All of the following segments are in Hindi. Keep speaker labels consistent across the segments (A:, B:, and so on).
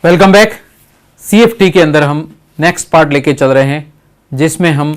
A: Welcome back. सीएफटी के अंदर हम नेक्स्ट पार्ट लेके चल रहे हैं, जिसमें हम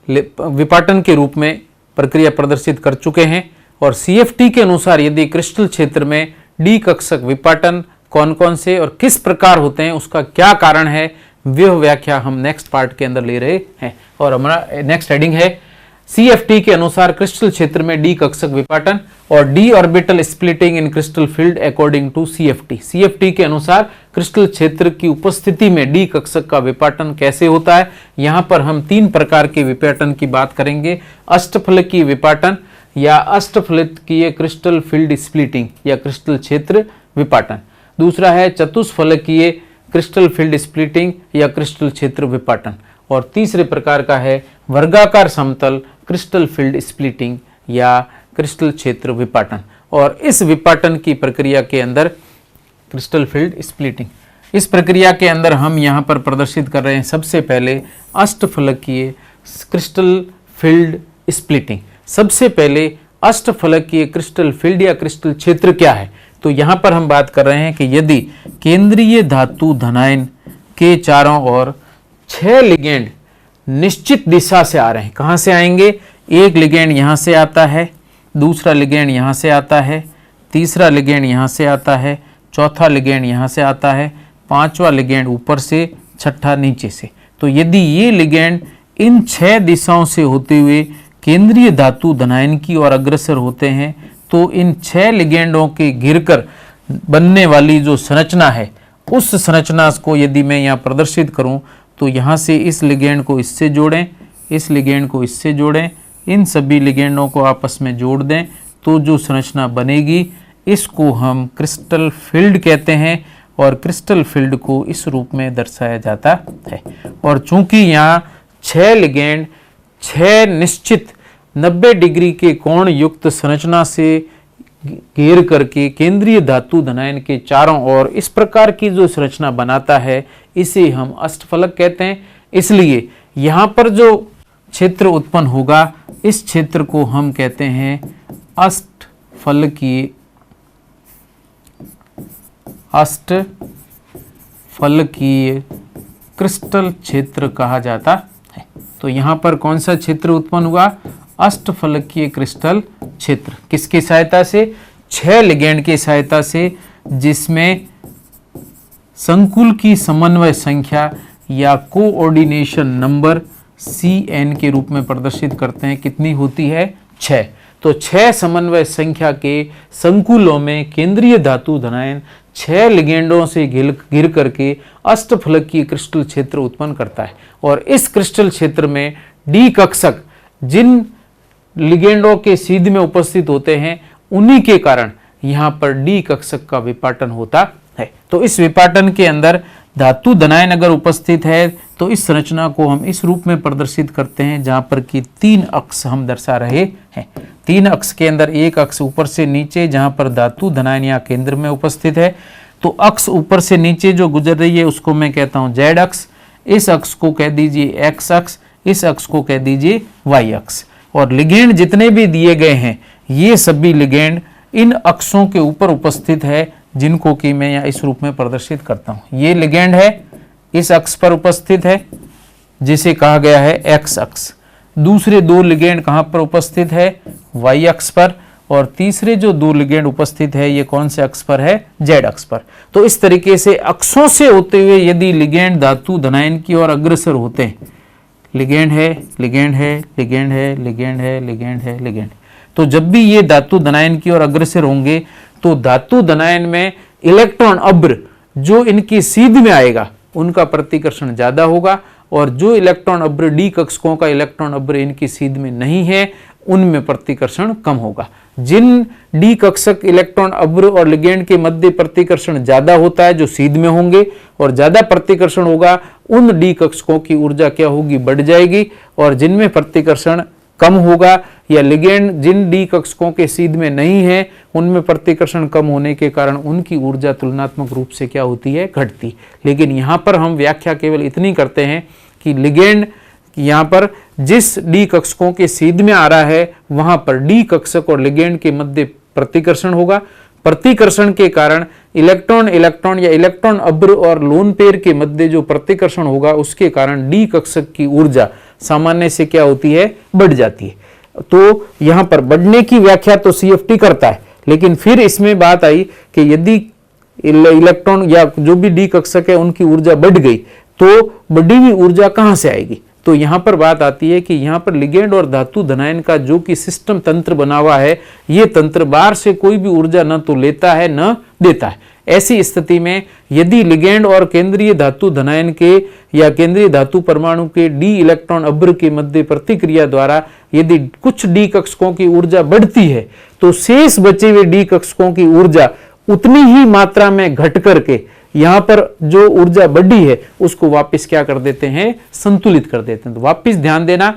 A: विपाटन के रूप में प्रक्रिया प्रदर्शित कर चुके हैं। और सीएफटी के अनुसार यदि क्रिस्टल क्षेत्र में डी कक्षक विपाटन कौन कौन से और किस प्रकार होते हैं, उसका क्या कारण है, वह व्याख्या हम नेक्स्ट पार्ट के अंदर ले रहे हैं। और हमारा नेक्स्ट हेडिंग है सीएफटी के अनुसार क्रिस्टल क्षेत्र में डी कक्षक विपाटन और D orbital splitting in crystal field according to CFT. CFT के अनुसार क्रिस्टल क्षेत्र की उपस्थिति में डी कक्षक का विपाटन कैसे होता है। यहां पर हम तीन प्रकार के विपाटन की बात करेंगे। अष्टफलकीय विपाटन या अष्टफलकीय क्रिस्टल फील्ड स्प्लिटिंग या क्रिस्टल क्षेत्र विपाटन। दूसरा है चतुष्फलकीय क्रिस्टल फील्ड स्प्लिटिंग या क्रिस्टल क्षेत्र विपाटन। और तीसरे प्रकार का है वर्गाकार समतल क्रिस्टल फील्ड स्प्लिटिंग या क्रिस्टल क्षेत्र विपाटन। और इस विपाटन की प्रक्रिया के अंदर क्रिस्टल फील्ड स्प्लिटिंग, इस प्रक्रिया के अंदर हम यहाँ पर प्रदर्शित कर रहे हैं सबसे पहले अष्टफलकीय क्रिस्टल फील्ड स्प्लिटिंग। सबसे पहले अष्टफलकीय क्रिस्टल फील्ड या क्रिस्टल क्षेत्र क्या है, तो यहाँ पर हम बात कर रहे हैं कि यदि केंद्रीय धातु धनायन के चारों ओर 6 लिगेंड निश्चित दिशा से आ रहे हैं। कहाँ से आएंगे? एक लिगेंड यहाँ से आता है, दूसरा लिगेंड यहाँ से आता है, तीसरा लिगेंड यहाँ से आता है, चौथा लिगेंड यहाँ से आता है, पांचवा लिगेंड ऊपर से, छठा नीचे से। तो यदि ये लिगेंड इन 6 दिशाओं से होते हुए केंद्रीय धातु धनायन की ओर अग्रसर होते हैं, तो इन 6 लिगेंडों के घिरकर बनने वाली जो संरचना है, उस संरचना को यदि मैं यहाँ प्रदर्शित करूँ तो यहाँ से इस लिगेंड को इससे जोड़ें, इस लिगेंड को इससे जोड़ें, इन सभी लिगेंडों को आपस में जोड़ दें, तो जो संरचना बनेगी इसको हम क्रिस्टल फील्ड कहते हैं। और क्रिस्टल फील्ड को इस रूप में दर्शाया जाता है। और चूंकि यहाँ 6 लिगेंड 6 निश्चित 90 डिग्री के कोण युक्त संरचना से घेर करके केंद्रीय धातु धनायन के चारों ओर इस प्रकार की जो संरचना बनाता है, इसे हम अष्टफलक कहते हैं। इसलिए यहाँ पर जो क्षेत्र उत्पन्न होगा, इस क्षेत्र को हम कहते हैं अष्टफलकीय क्रिस्टल क्षेत्र कहा जाता है। तो यहाँ पर कौन सा क्षेत्र उत्पन्न हुआ? अष्टफलकीय क्रिस्टल क्षेत्र। किसकी सहायता से? 6 लिगेंड की सहायता से, जिसमें संकुल की समन्वय संख्या या कोऑर्डिनेशन नंबर CN के रूप में प्रदर्शित करते हैं। कितनी होती है? 6। तो 6 समन्वय संख्या के संकुलों में केंद्रीय धातु धनायन 6 लिगेंडों से घिर करके अष्टफलकीय क्रिस्टल क्षेत्र उत्पन्न करता है। और इस क्रिस्टल क्षेत्र में डी कक्षक जिन लिगेंडों के सीध में उपस्थित होते हैं, उन्हीं के कारण यहाँ पर डी कक्षक का विपाटन होता है। तो इस विपाटन के अंदर धातु धनायन अगर उपस्थित है तो इस संरचना को हम इस रूप में प्रदर्शित करते हैं, जहाँ पर कि 3 अक्ष हम दर्शा रहे हैं। 3 अक्ष के अंदर एक अक्ष ऊपर से नीचे, जहाँ पर धातु धनायन या केंद्र में उपस्थित है, तो अक्ष ऊपर से नीचे जो गुजर रही है उसको मैं कहता हूँ Z अक्ष, इस अक्ष को कह दीजिए X अक्ष, इस अक्ष को कह दीजिए Y अक्ष। और लिगेंड जितने भी दिए गए हैं, ये सभी लिगेंड इन अक्षों के ऊपर उपस्थित है, जिनको कि मैं यहाँ इस रूप में प्रदर्शित करता हूँ। ये लिगेंड है, इस अक्ष पर उपस्थित है, जिसे कहा गया है X अक्ष। दूसरे 2 लिगेंड कहाँ पर उपस्थित है? Y अक्ष पर। और तीसरे जो 2 लिगेंड उपस्थित है, ये कौन से अक्ष पर है? Z अक्ष पर। तो इस तरीके से अक्षों से होते हुए यदि लिगेंड धातु धनायन की ओर अग्रसर होते हैं, लिगेंड है, लिगेंड है, लिगेंड है, लिगेंड है, लिगेंड है, लिगेंड, तो जब भी ये धातु धनायन की ओर अग्रसर होंगे, तो धातु धनायन में इलेक्ट्रॉन अब्र जो इनकी सीध में आएगा, उनका प्रतिकर्षण ज्यादा होगा। और जो इलेक्ट्रॉन अब्र डी कक्षकों का इलेक्ट्रॉन अब्र इनकी सीध में नहीं है, उनमें प्रतिकर्षण कम होगा। जिन डी कक्षक इलेक्ट्रॉन अब्र और लिगेंड के मध्य प्रतिकर्षण ज्यादा होता है, जो सीध में होंगे, और ज्यादा प्रतिकर्षण होगा, उन डी कक्षकों की ऊर्जा क्या होगी? बढ़ जाएगी। और जिनमें प्रतिकर्षण कम होगा या लिगेंड जिन डी कक्षकों के सीध में नहीं है, उनमें प्रतिकर्षण कम होने के कारण उनकी ऊर्जा तुलनात्मक रूप से क्या होती है? घटती। लेकिन यहाँ पर हम व्याख्या केवल इतनी करते हैं कि लिगेंड यहाँ पर जिस डी कक्षकों के सीध में आ रहा है, वहां पर डी कक्षक और लिगेंड के मध्य प्रतिकर्षण होगा, प्रतिकर्षण के कारण इलेक्ट्रॉन इलेक्ट्रॉन या इलेक्ट्रॉन अभ्र और लोन पेयर के मध्य जो प्रतिकर्षण होगा उसके कारण डी कक्षक की ऊर्जा सामान्य से क्या होती है, बढ़ जाती है। तो यहां पर बढ़ने की व्याख्या तो सीएफटी करता है, लेकिन फिर इसमें बात आई कि यदि इलेक्ट्रॉन या जो भी डी कक्षक है उनकी ऊर्जा बढ़ गई तो बढ़ी हुई ऊर्जा कहां से आएगी। तो यहां पर बात आती है कि यहां पर लिगेंड और धातु धनायन का जो कि सिस्टम तंत्र बना हुआ है, ये तंत्र बाहर से कोई भी ऊर्जा न तो लेता है न देता है। ऐसी स्थिति में यदि लिगेंड और केंद्रीय धातु धनायन के या केंद्रीय धातु परमाणु के डी इलेक्ट्रॉन अभ्र के मध्य प्रतिक्रिया द्वारा यदि कुछ डी कक्षकों की ऊर्जा बढ़ती है तो शेष बचे हुए डी कक्षकों की ऊर्जा उतनी ही मात्रा में घट करके यहां पर जो ऊर्जा बढ़ी है उसको वापस क्या कर देते हैं, संतुलित कर देते हैं। तो वापस ध्यान देना,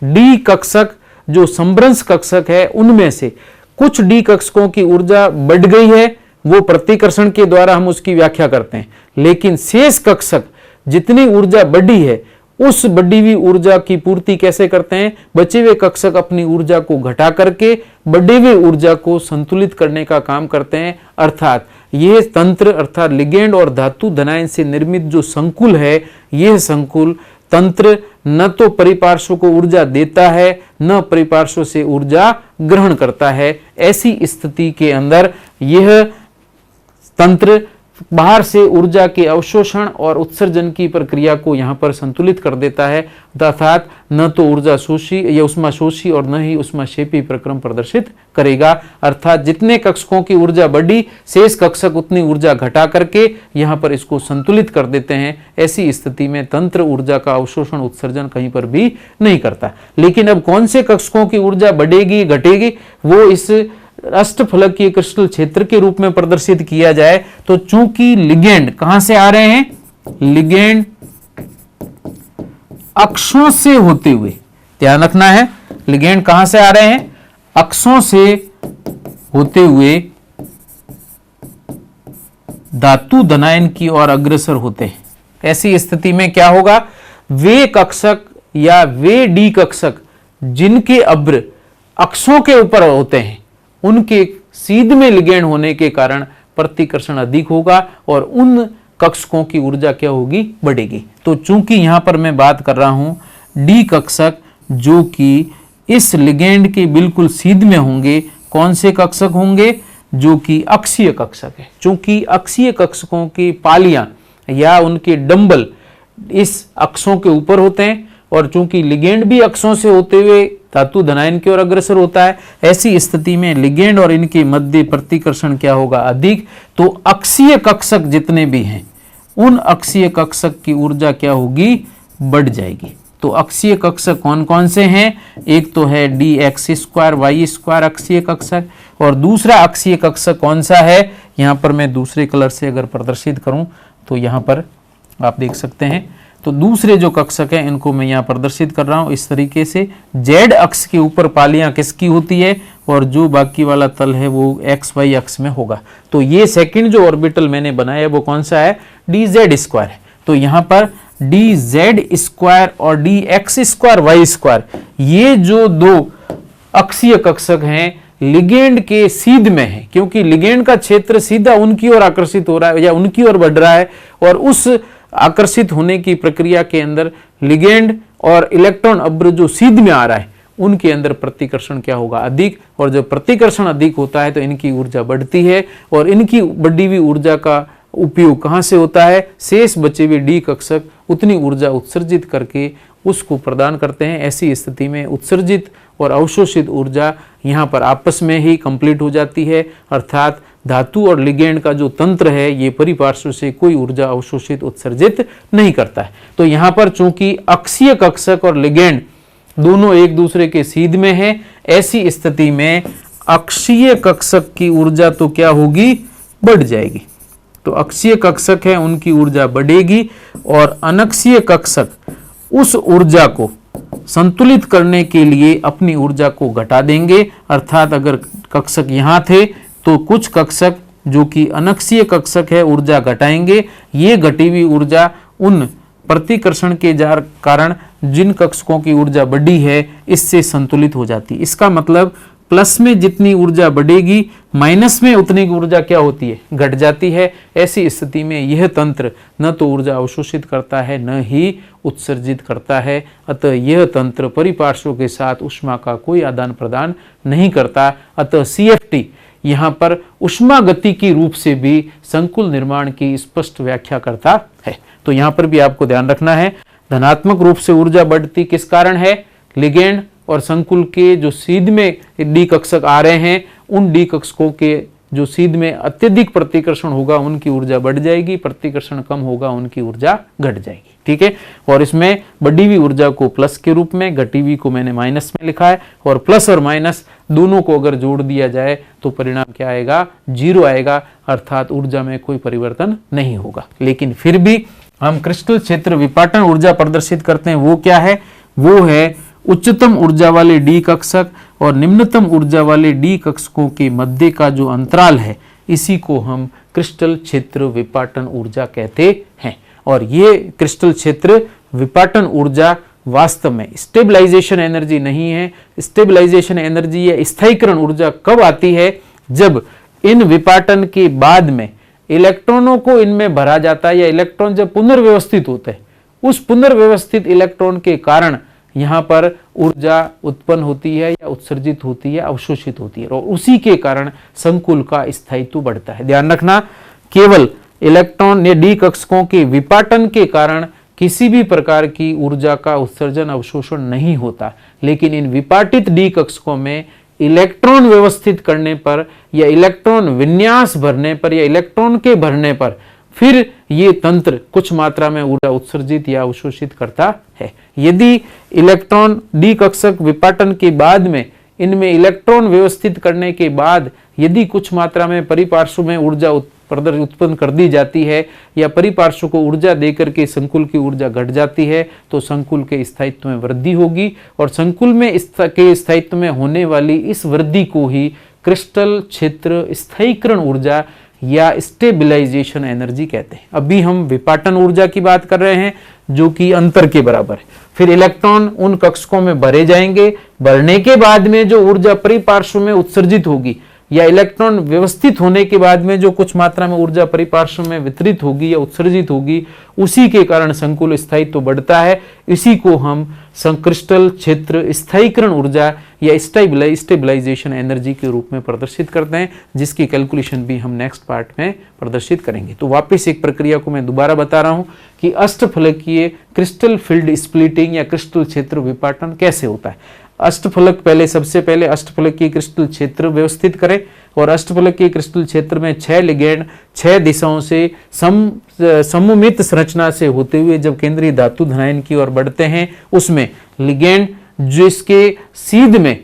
A: डी कक्षक जो समभ्रंश कक्षक है उनमें से कुछ डी कक्षकों की ऊर्जा बढ़ गई है, वो प्रतिकर्षण के द्वारा हम उसकी व्याख्या करते हैं, लेकिन शेष कक्षक जितनी ऊर्जा बढ़ी है उस बढ़ी हुई ऊर्जा की पूर्ति कैसे करते हैं, बचे हुए कक्षक अपनी ऊर्जा को घटा करके बढ़ी हुई ऊर्जा को संतुलित करने का काम करते हैं। अर्थात यह तंत्र अर्थात लिगेंड और धातु धनायन से निर्मित जो संकुल है, यह संकुल तंत्र न तो परिपार्श्व को ऊर्जा देता है न परिपार्श्व से ऊर्जा ग्रहण करता है। ऐसी स्थिति के अंदर यह तंत्र बाहर से ऊर्जा के अवशोषण और उत्सर्जन की प्रक्रिया को यहां पर संतुलित कर देता है, अर्थात न तो ऊर्जा शोषी या उष्मा शोषी और न ही उष्मा क्षेपी प्रक्रम प्रदर्शित करेगा। अर्थात जितने कक्षकों की ऊर्जा बढ़ी शेष कक्षक उतनी ऊर्जा घटा करके यहां पर इसको संतुलित कर देते हैं। ऐसी स्थिति में तंत्र ऊर्जा का अवशोषण उत्सर्जन कहीं पर भी नहीं करता। लेकिन अब कौन से कक्षकों की ऊर्जा बढ़ेगी घटेगी वो इस अष्टफलकीय क्रिस्टल क्षेत्र के रूप में प्रदर्शित किया जाए तो चूंकि लिगेंड कहां से आ रहे हैं, लिगेंड अक्षों से होते हुए, ध्यान रखना है, लिगेंड कहां से आ रहे हैं, अक्षों से होते हुए धातु धनायन की ओर अग्रसर होते हैं। ऐसी स्थिति में क्या होगा, वे कक्षक या वे डी कक्षक जिनके अभ्र अक्षों के ऊपर होते हैं उनके सीध में लिगेंड होने के कारण प्रतिकर्षण अधिक होगा और उन कक्षकों की ऊर्जा क्या होगी, बढ़ेगी। तो चूंकि यहां पर मैं बात कर रहा हूं डी कक्षक जो कि इस लिगेंड के बिल्कुल सीध में होंगे, कौन से कक्षक होंगे, जो कि अक्षीय कक्षक है। चूंकि अक्षीय कक्षकों की पालियां या उनके डंबल इस अक्षों के ऊपर होते हैं और चूंकि लिगेंड भी अक्षों से होते हुए धातु धनायन की ओर अग्रसर होता है, ऐसी स्थिति में लिगेंड और इनके मध्य प्रतिकर्षण क्या होगा, अधिक। तो अक्षीय कक्षक जितने भी हैं उन अक्षीय कक्षक की ऊर्जा क्या होगी, बढ़ जाएगी। तो अक्षीय कक्षक कौन कौन से हैं, एक तो है D X square Y square अक्षीय कक्षक और दूसरा अक्षीय कक्षक कौन सा है, यहां पर मैं दूसरे कलर से अगर प्रदर्शित करूं तो यहां पर आप देख सकते हैं। तो दूसरे जो कक्षक हैं इनको मैं यहाँ प्रदर्शित कर रहा हूँ इस तरीके से, जेड अक्ष के ऊपर पालियां किसकी होती है और जो बाकी वाला तल है वो एक्स वाई अक्ष में होगा। तो ये सेकंड जो ऑर्बिटल मैंने बनाया वो कौन सा है, डी जेड स्क्वायर है। तो यहाँ पर डी जेड स्क्वायर और D X square Y square ये जो दो अक्षीय कक्षक हैं लिगेंड के सीध में है, क्योंकि लिगेंड का क्षेत्र सीधा उनकी ओर आकर्षित हो रहा है या उनकी ओर बढ़ रहा है और उस आकर्षित होने की प्रक्रिया के अंदर लिगेंड और इलेक्ट्रॉन अभ्र जो सीध में आ रहा है उनके अंदर प्रतिकर्षण क्या होगा, अधिक। और जब प्रतिकर्षण अधिक होता है तो इनकी ऊर्जा बढ़ती है और इनकी बढ़ी हुई ऊर्जा का उपयोग कहां से होता है, शेष बचे हुए डी कक्षक उतनी ऊर्जा उत्सर्जित करके उसको प्रदान करते हैं। ऐसी स्थिति में उत्सर्जित और अवशोषित ऊर्जा यहाँ पर आपस में ही कंप्लीट हो जाती है, अर्थात धातु और लिगेंड का जो तंत्र है ये परिपार्श्व से कोई ऊर्जा अवशोषित उत्सर्जित नहीं करता है। तो यहाँ पर चूंकि अक्षीय कक्षक और लिगेंड दोनों एक दूसरे के सीध में है, ऐसी स्थिति में अक्षीय कक्षक की ऊर्जा तो क्या होगी, बढ़ जाएगी। तो अक्षीय कक्षक है उनकी ऊर्जा बढ़ेगी और अनक्षीय कक्षक उस ऊर्जा को संतुलित करने के लिए अपनी ऊर्जा को घटा देंगे। अर्थात अगर कक्षक यहां थे तो कुछ कक्षक जो कि अनक्षीय कक्षक है ऊर्जा घटाएंगे, ये घटी हुई ऊर्जा उन प्रतिकर्षण के कारण जिन कक्षकों की ऊर्जा बढ़ी है इससे संतुलित हो जाती है। इसका मतलब प्लस में जितनी ऊर्जा बढ़ेगी माइनस में उतनी की ऊर्जा क्या होती है, घट जाती है। ऐसी स्थिति में यह तंत्र न तो ऊर्जा अवशोषित करता है न ही उत्सर्जित करता है। अतः यह तंत्र परिपार्श्वों के साथ ऊष्मा का कोई आदान प्रदान नहीं करता। अतः CFT यहाँ पर ऊष्मा गति की रूप से भी संकुल निर्माण की स्पष्ट व्याख्या करता है। तो यहाँ पर भी आपको ध्यान रखना है, धनात्मक रूप से ऊर्जा बढ़ती किस कारण है, लिगेंड और संकुल के जो सीध में डी कक्षक आ रहे हैं, उन डी कक्षकों के जो सीध में अत्यधिक प्रतिकर्षण होगा उनकी ऊर्जा बढ़ जाएगी, प्रतिकर्षण कम होगा उनकी ऊर्जा घट जाएगी। ठीक है, और इसमें बढ़ी हुई ऊर्जा को प्लस के रूप में, घटी हुई को मैंने माइनस में लिखा है। और प्लस और माइनस दोनों को अगर जोड़ दिया जाए तो परिणाम क्या आएगा, 0 आएगा, अर्थात ऊर्जा में कोई परिवर्तन नहीं होगा। लेकिन फिर भी हम क्रिस्टल क्षेत्र विपाटन ऊर्जा प्रदर्शित करते हैं, वो क्या है, वो है उच्चतम ऊर्जा वाले डी कक्षक और निम्नतम ऊर्जा वाले डी कक्षकों के मध्य का जो अंतराल है, इसी को हम क्रिस्टल क्षेत्र विपाटन ऊर्जा कहते हैं। और ये क्रिस्टल क्षेत्र विपाटन ऊर्जा वास्तव में स्टेबलाइजेशन एनर्जी नहीं है। स्टेबलाइजेशन एनर्जी या स्थायीकरण ऊर्जा कब आती है, जब इन विपाटन के बाद में इलेक्ट्रॉनों को इनमें भरा जाता है, या इलेक्ट्रॉन जब पुनर्व्यवस्थित होते हैं, उस पुनर्व्यवस्थित इलेक्ट्रॉन के कारण यहाँ पर ऊर्जा उत्पन्न होती है या उत्सर्जित होती है, अवशोषित होती है, और उसी के कारण संकुल का स्थायित्व बढ़ता है। ध्यान रखना, केवल इलेक्ट्रॉन या डी कक्षकों के विपाटन के कारण किसी भी प्रकार की ऊर्जा का उत्सर्जन अवशोषण नहीं होता, लेकिन इन विपाटित डी कक्षकों में इलेक्ट्रॉन व्यवस्थित करने पर या इलेक्ट्रॉन विन्यास भरने पर या इलेक्ट्रॉन के भरने पर फिर ये तंत्र कुछ मात्रा में ऊर्जा उत्सर्जित या अवशोषित करता है। यदि इलेक्ट्रॉन डी कक्षक विपाटन के बाद में इनमें इलेक्ट्रॉन व्यवस्थित करने के बाद यदि कुछ मात्रा में परिपार्श्व में ऊर्जा उत्पन्न कर दी जाती है या परिपार्श्व को ऊर्जा देकर के संकुल की ऊर्जा घट जाती है, तो संकुल के स्थायित्व में वृद्धि होगी, और संकुल में के स्थायित्व में होने वाली इस वृद्धि को ही क्रिस्टल क्षेत्र स्थायीकरण ऊर्जा या स्टेबलाइजेशन एनर्जी कहते हैं। अभी हम विपाटन ऊर्जा की बात कर रहे हैं जो कि अंतर के बराबर है। फिर इलेक्ट्रॉन उन कक्षकों में भरे जाएंगे, भरने के बाद में जो ऊर्जा परिपार्श्व में उत्सर्जित होगी या इलेक्ट्रॉन व्यवस्थित होने के बाद में जो कुछ मात्रा में ऊर्जा परिपार्श्व में वितरित होगी या उत्सर्जित होगी, उसी के कारण संकुल स्थायित्व बढ़ता है। इसी को हम क्रिस्टल क्षेत्र स्थायीकरण ऊर्जा या स्टेबलाइजेशन एनर्जी के रूप में प्रदर्शित करते हैं, जिसकी कैलकुलेशन भी हम नेक्स्ट पार्ट में प्रदर्शित करेंगे। तो वापस एक प्रक्रिया को मैं दोबारा बता रहा हूं कि अष्टफलकीय क्रिस्टल फील्ड स्प्लिटिंग या क्रिस्टल क्षेत्र विपाटन कैसे होता है। अष्टफलक पहले सबसे पहले अष्टफलकीय क्रिस्टल क्षेत्र व्यवस्थित करें, और अष्टफलकीय क्रिस्टल क्षेत्र में 6 लिगेंड 6 दिशाओं से सममित संरचना से होते हुए जब केंद्रीय धातु धनायन की ओर बढ़ते हैं, उसमें लिगेंड जिसके सीध में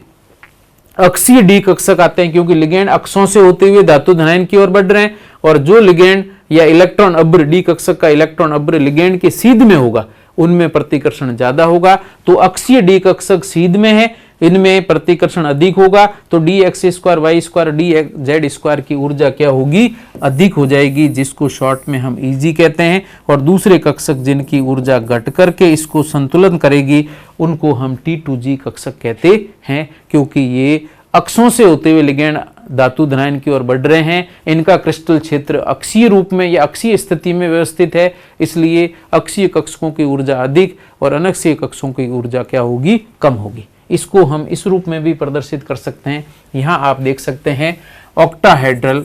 A: अक्षीय डी कक्षक आते हैं, क्योंकि लिगेंड अक्षों से होते हुए धातु धनायन की ओर बढ़ रहे हैं, और जो लिगेंड या इलेक्ट्रॉन अब्र डी कक्षक का इलेक्ट्रॉन अब्र लिगेंड के सीध में होगा उनमें प्रतिकर्षण ज्यादा होगा। तो अक्षीय डी कक्षक सीध में है, इनमें प्रतिकर्षण अधिक होगा, तो D X square Y square D Z square की ऊर्जा क्या होगी, अधिक हो जाएगी, जिसको शॉर्ट में हम ईजी कहते हैं। और दूसरे कक्षक जिनकी ऊर्जा घट करके इसको संतुलन करेगी, उनको हम T2G कक्षक कहते हैं, क्योंकि ये अक्षों से होते हुए लिगेंड धातु धनायन की ओर बढ़ रहे हैं। इनका क्रिस्टल क्षेत्र अक्षीय रूप में या अक्षीय स्थिति में व्यवस्थित है, इसलिए अक्षीय कक्षकों की ऊर्जा अधिक और अनक्षीय कक्षकों की ऊर्जा क्या होगी, कम होगी। इसको हम इस रूप में भी प्रदर्शित कर सकते हैं। यहां आप देख सकते हैं ऑक्टाहेड्रल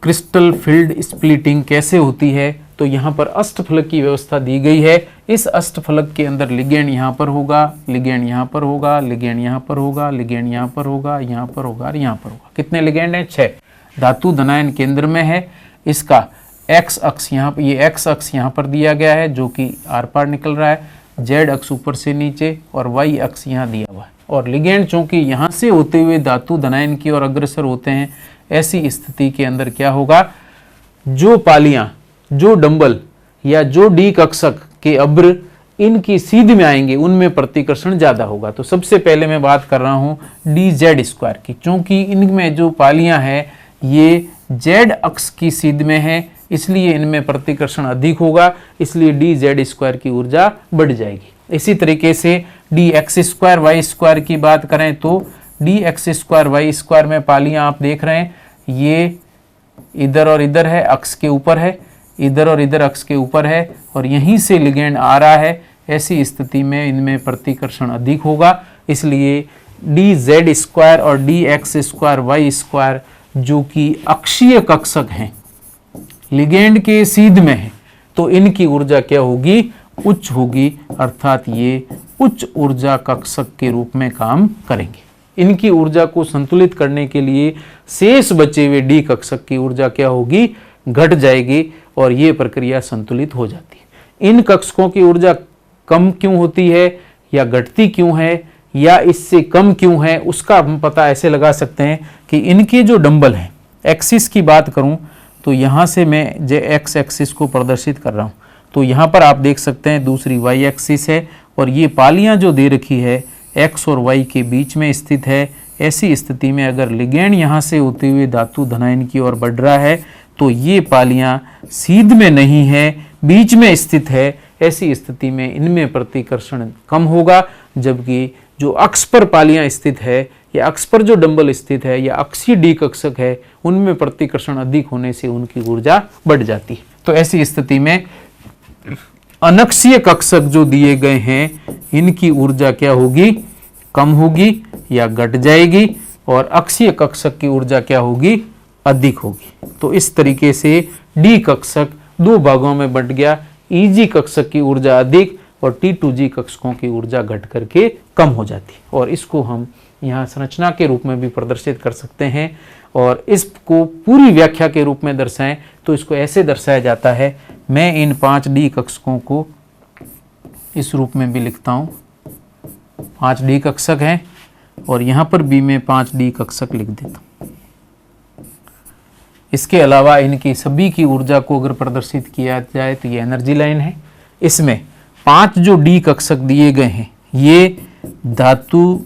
A: क्रिस्टल फील्ड स्प्लिटिंग कैसे होती है। तो यहाँ पर अष्टफलक की व्यवस्था दी गई है। इस अष्टफलक के अंदर लिगेंड यहाँ पर होगा, लिगेंड यहाँ पर होगा, लिगेंड यहाँ पर होगा, लिगेंड यहाँ पर होगा, यहाँ पर होगा और यहाँ पर होगा। कितने लिगेंड हैं, 6। धातु धनायन केंद्र में है। इसका एक्स अक्ष यहाँ पर, ये एक्स अक्ष यहाँ पर दिया गया है जो कि आर पार निकल रहा है, जेड अक्ष ऊपर से नीचे और वाई अक्ष यहाँ दिया हुआ है। और लिगेंड चूंकि यहाँ से होते हुए धातु धनायन की ओर अग्रसर होते हैं, ऐसी स्थिति के अंदर क्या होगा, जो पालियां, जो डंबल या जो डी कक्षक के अब्र इनकी सीध में आएंगे, उनमें प्रतिकर्षण ज्यादा होगा। तो सबसे पहले मैं बात कर रहा हूं डी जेड स्क्वायर की, क्योंकि इनमें जो पालियां हैं ये जेड अक्ष की सीध में है, इसलिए इनमें प्रतिकर्षण अधिक होगा, इसलिए डी जेड स्क्वायर की ऊर्जा बढ़ जाएगी। इसी तरीके से D X square Y square की बात करें तो D X square Y square में पालियां आप देख रहे हैं, ये इधर और इधर है, अक्ष के ऊपर है, इधर और इधर अक्ष के ऊपर है, और यहीं से लिगेंड आ रहा है। ऐसी स्थिति में इनमें प्रतिकर्षण अधिक होगा, इसलिए डी जेड स्क्वायर और D X square Y square जो कि अक्षीय कक्षक हैं, लिगेंड के सीध में है, तो इनकी ऊर्जा क्या होगी, उच्च होगी, अर्थात ये उच्च ऊर्जा कक्षक के रूप में काम करेंगे। इनकी ऊर्जा को संतुलित करने के लिए शेष बचे हुए डी कक्षक की ऊर्जा क्या होगी, घट जाएगी, और ये प्रक्रिया संतुलित हो जाती है। इन कक्षकों की ऊर्जा कम क्यों होती है या घटती क्यों है या इससे कम क्यों है, उसका हम पता ऐसे लगा सकते हैं कि इनके जो डंबल हैं, एक्सिस की बात करूं तो यहाँ से मैं जे एक्स एक्सिस को प्रदर्शित कर रहा हूँ, तो यहाँ पर आप देख सकते हैं दूसरी वाई एक्सिस है, और ये पालियाँ जो दे रखी है एक्स और वाई के बीच में स्थित है। ऐसी स्थिति में अगर लिगेंड यहाँ से होते हुए धातु धनायन की ओर बढ़ रहा है तो ये पालियाँ सीध में नहीं है, बीच में स्थित है। ऐसी स्थिति में इनमें प्रतिकर्षण कम होगा, जबकि जो अक्ष पर पालियाँ स्थित है या अक्ष पर जो डंबल स्थित है या अक्षीय डी कक्षक है, उनमें प्रतिकर्षण अधिक होने से उनकी ऊर्जा बढ़ जाती है। तो ऐसी स्थिति में अनक्षीय कक्षक जो दिए गए हैं, इनकी ऊर्जा क्या होगी, कम होगी या घट जाएगी, और अक्षीय कक्षक की ऊर्जा क्या होगी, अधिक होगी। तो इस तरीके से डी कक्षक दो भागों में बंट गया, ईजी कक्षक की ऊर्जा अधिक और T2G कक्षकों की ऊर्जा घट करके कम हो जाती है, और इसको हम यहाँ संरचना के रूप में भी प्रदर्शित कर सकते हैं। और इसको पूरी व्याख्या के रूप में दर्शाएं तो इसको ऐसे दर्शाया जाता है, मैं इन 5D कक्षकों को इस रूप में भी लिखता हूँ, 5D कक्षक हैं, और यहाँ पर भी मैं 5D कक्षक लिख देता हूँ। इसके अलावा इनकी सभी की ऊर्जा को अगर प्रदर्शित किया जाए तो ये एनर्जी लाइन है। इसमें 5 जो डी कक्षक दिए गए हैं, ये धातु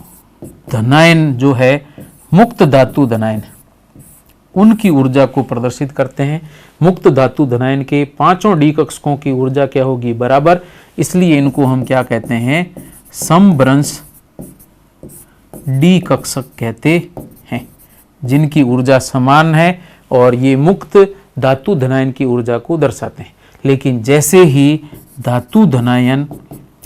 A: धनायन जो है, मुक्त धातु धनायन, उनकी ऊर्जा को प्रदर्शित करते हैं। मुक्त धातु धनायन के 5 डी कक्षकों की ऊर्जा क्या होगी, बराबर, इसलिए इनको हम क्या कहते हैं, समभ्रंश डी कक्षक कहते हैं, जिनकी ऊर्जा समान है, और ये मुक्त धातु धनायन की ऊर्जा को दर्शाते हैं। लेकिन जैसे ही धातु धनायन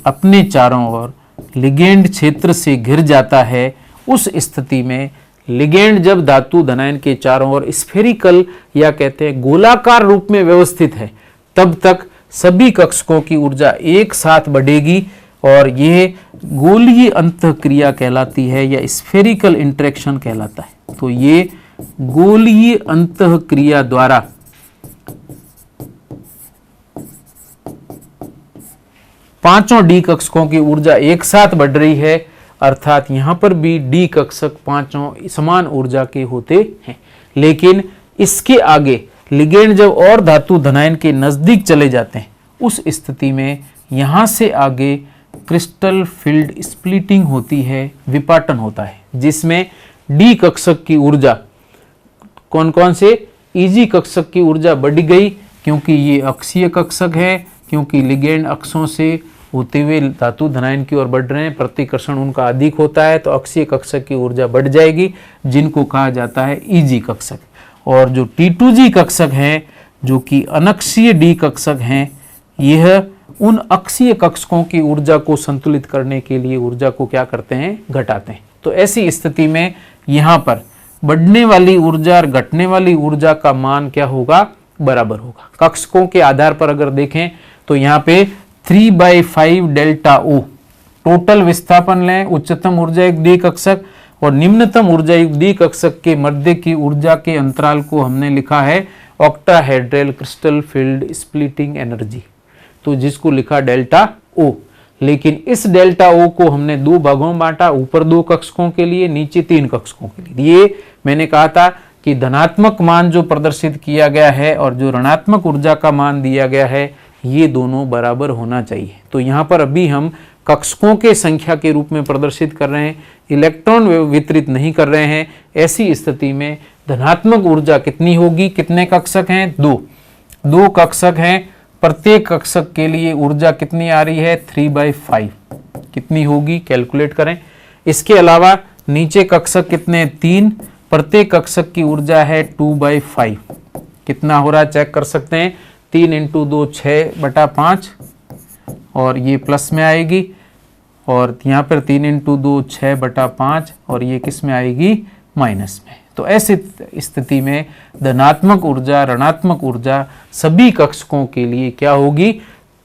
A: अपने चारों ओर लिगेंड क्षेत्र से घिर जाता है, उस स्थिति में लिगेंड जब धातु धनायन के चारों ओर स्फेरिकल या कहते हैं गोलाकार रूप में व्यवस्थित है, तब तक सभी कक्षकों की ऊर्जा एक साथ बढ़ेगी, और यह गोलीय अंतःक्रिया कहलाती है या स्फेरिकल इंटरेक्शन कहलाता है। तो ये गोलीय अंतःक्रिया द्वारा पांचों डी कक्षकों की ऊर्जा एक साथ बढ़ रही है, अर्थात यहां पर भी डी कक्षक पांचों समान ऊर्जा के होते हैं। लेकिन इसके आगे लिगेंड जब और धातु धनायन के नजदीक चले जाते हैं, उस स्थिति में यहां से आगे क्रिस्टल फील्ड स्प्लिटिंग होती है, विपाटन होता है, जिसमें डी कक्षक की ऊर्जा कौन कौन से, ईजी कक्षक की ऊर्जा बढ़ गई, क्योंकि ये अक्षीय कक्षक है, क्योंकि लिगेंड अक्षों से होते हुए धातु धनायन की ओर बढ़ रहे हैं, प्रतिकर्षण उनका अधिक होता है, तो अक्षीय कक्षक की ऊर्जा बढ़ जाएगी, जिनको कहा जाता है ईजी कक्षक। और जो T2G कक्षक हैं, जो कि अनक्षीय डी कक्षक हैं, यह उन अक्षीय कक्षकों की ऊर्जा को संतुलित करने के लिए ऊर्जा को क्या करते हैं, घटाते हैं। तो ऐसी स्थिति में यहाँ पर बढ़ने वाली ऊर्जा और घटने वाली ऊर्जा का मान क्या होगा, बराबर होगा। कक्षकों के आधार पर अगर देखें तो यहाँ पे 3/5 डेल्टा O टोटल विस्थापन लें, उच्चतम ऊर्जा युक्त डी कक्षक और निम्नतम ऊर्जा युक्त डी कक्षक के मध्य की ऊर्जा के अंतराल को हमने लिखा है octahedral crystal field splitting energy, तो जिसको लिखा डेल्टा O। लेकिन इस डेल्टा O को हमने दो भागों में बांटा, ऊपर 2 कक्षकों के लिए, नीचे 3 कक्षकों के लिए। ये मैंने कहा था कि धनात्मक मान जो प्रदर्शित किया गया है और जो ऋणात्मक ऊर्जा का मान दिया गया है, ये दोनों बराबर होना चाहिए। तो यहाँ पर अभी हम कक्षकों के संख्या के रूप में प्रदर्शित कर रहे हैं, इलेक्ट्रॉन वितरित नहीं कर रहे हैं। ऐसी स्थिति में धनात्मक ऊर्जा कितनी होगी, कितने कक्षक हैं, 2 कक्षक हैं, प्रत्येक कक्षक के लिए ऊर्जा कितनी आ रही है 3/5 कितनी होगी कैलकुलेट करें। इसके अलावा नीचे कक्षक कितने 3, प्रत्येक कक्षक की ऊर्जा है 2/5 कितना हो रहा है चेक कर सकते हैं 3 × 2 6/5 और ये प्लस में आएगी और यहाँ पर 3 × 2 6/5 और ये किस में आएगी माइनस में। तो ऐसी स्थिति में धनात्मक ऊर्जा ऋणात्मक ऊर्जा सभी कक्षकों के लिए क्या होगी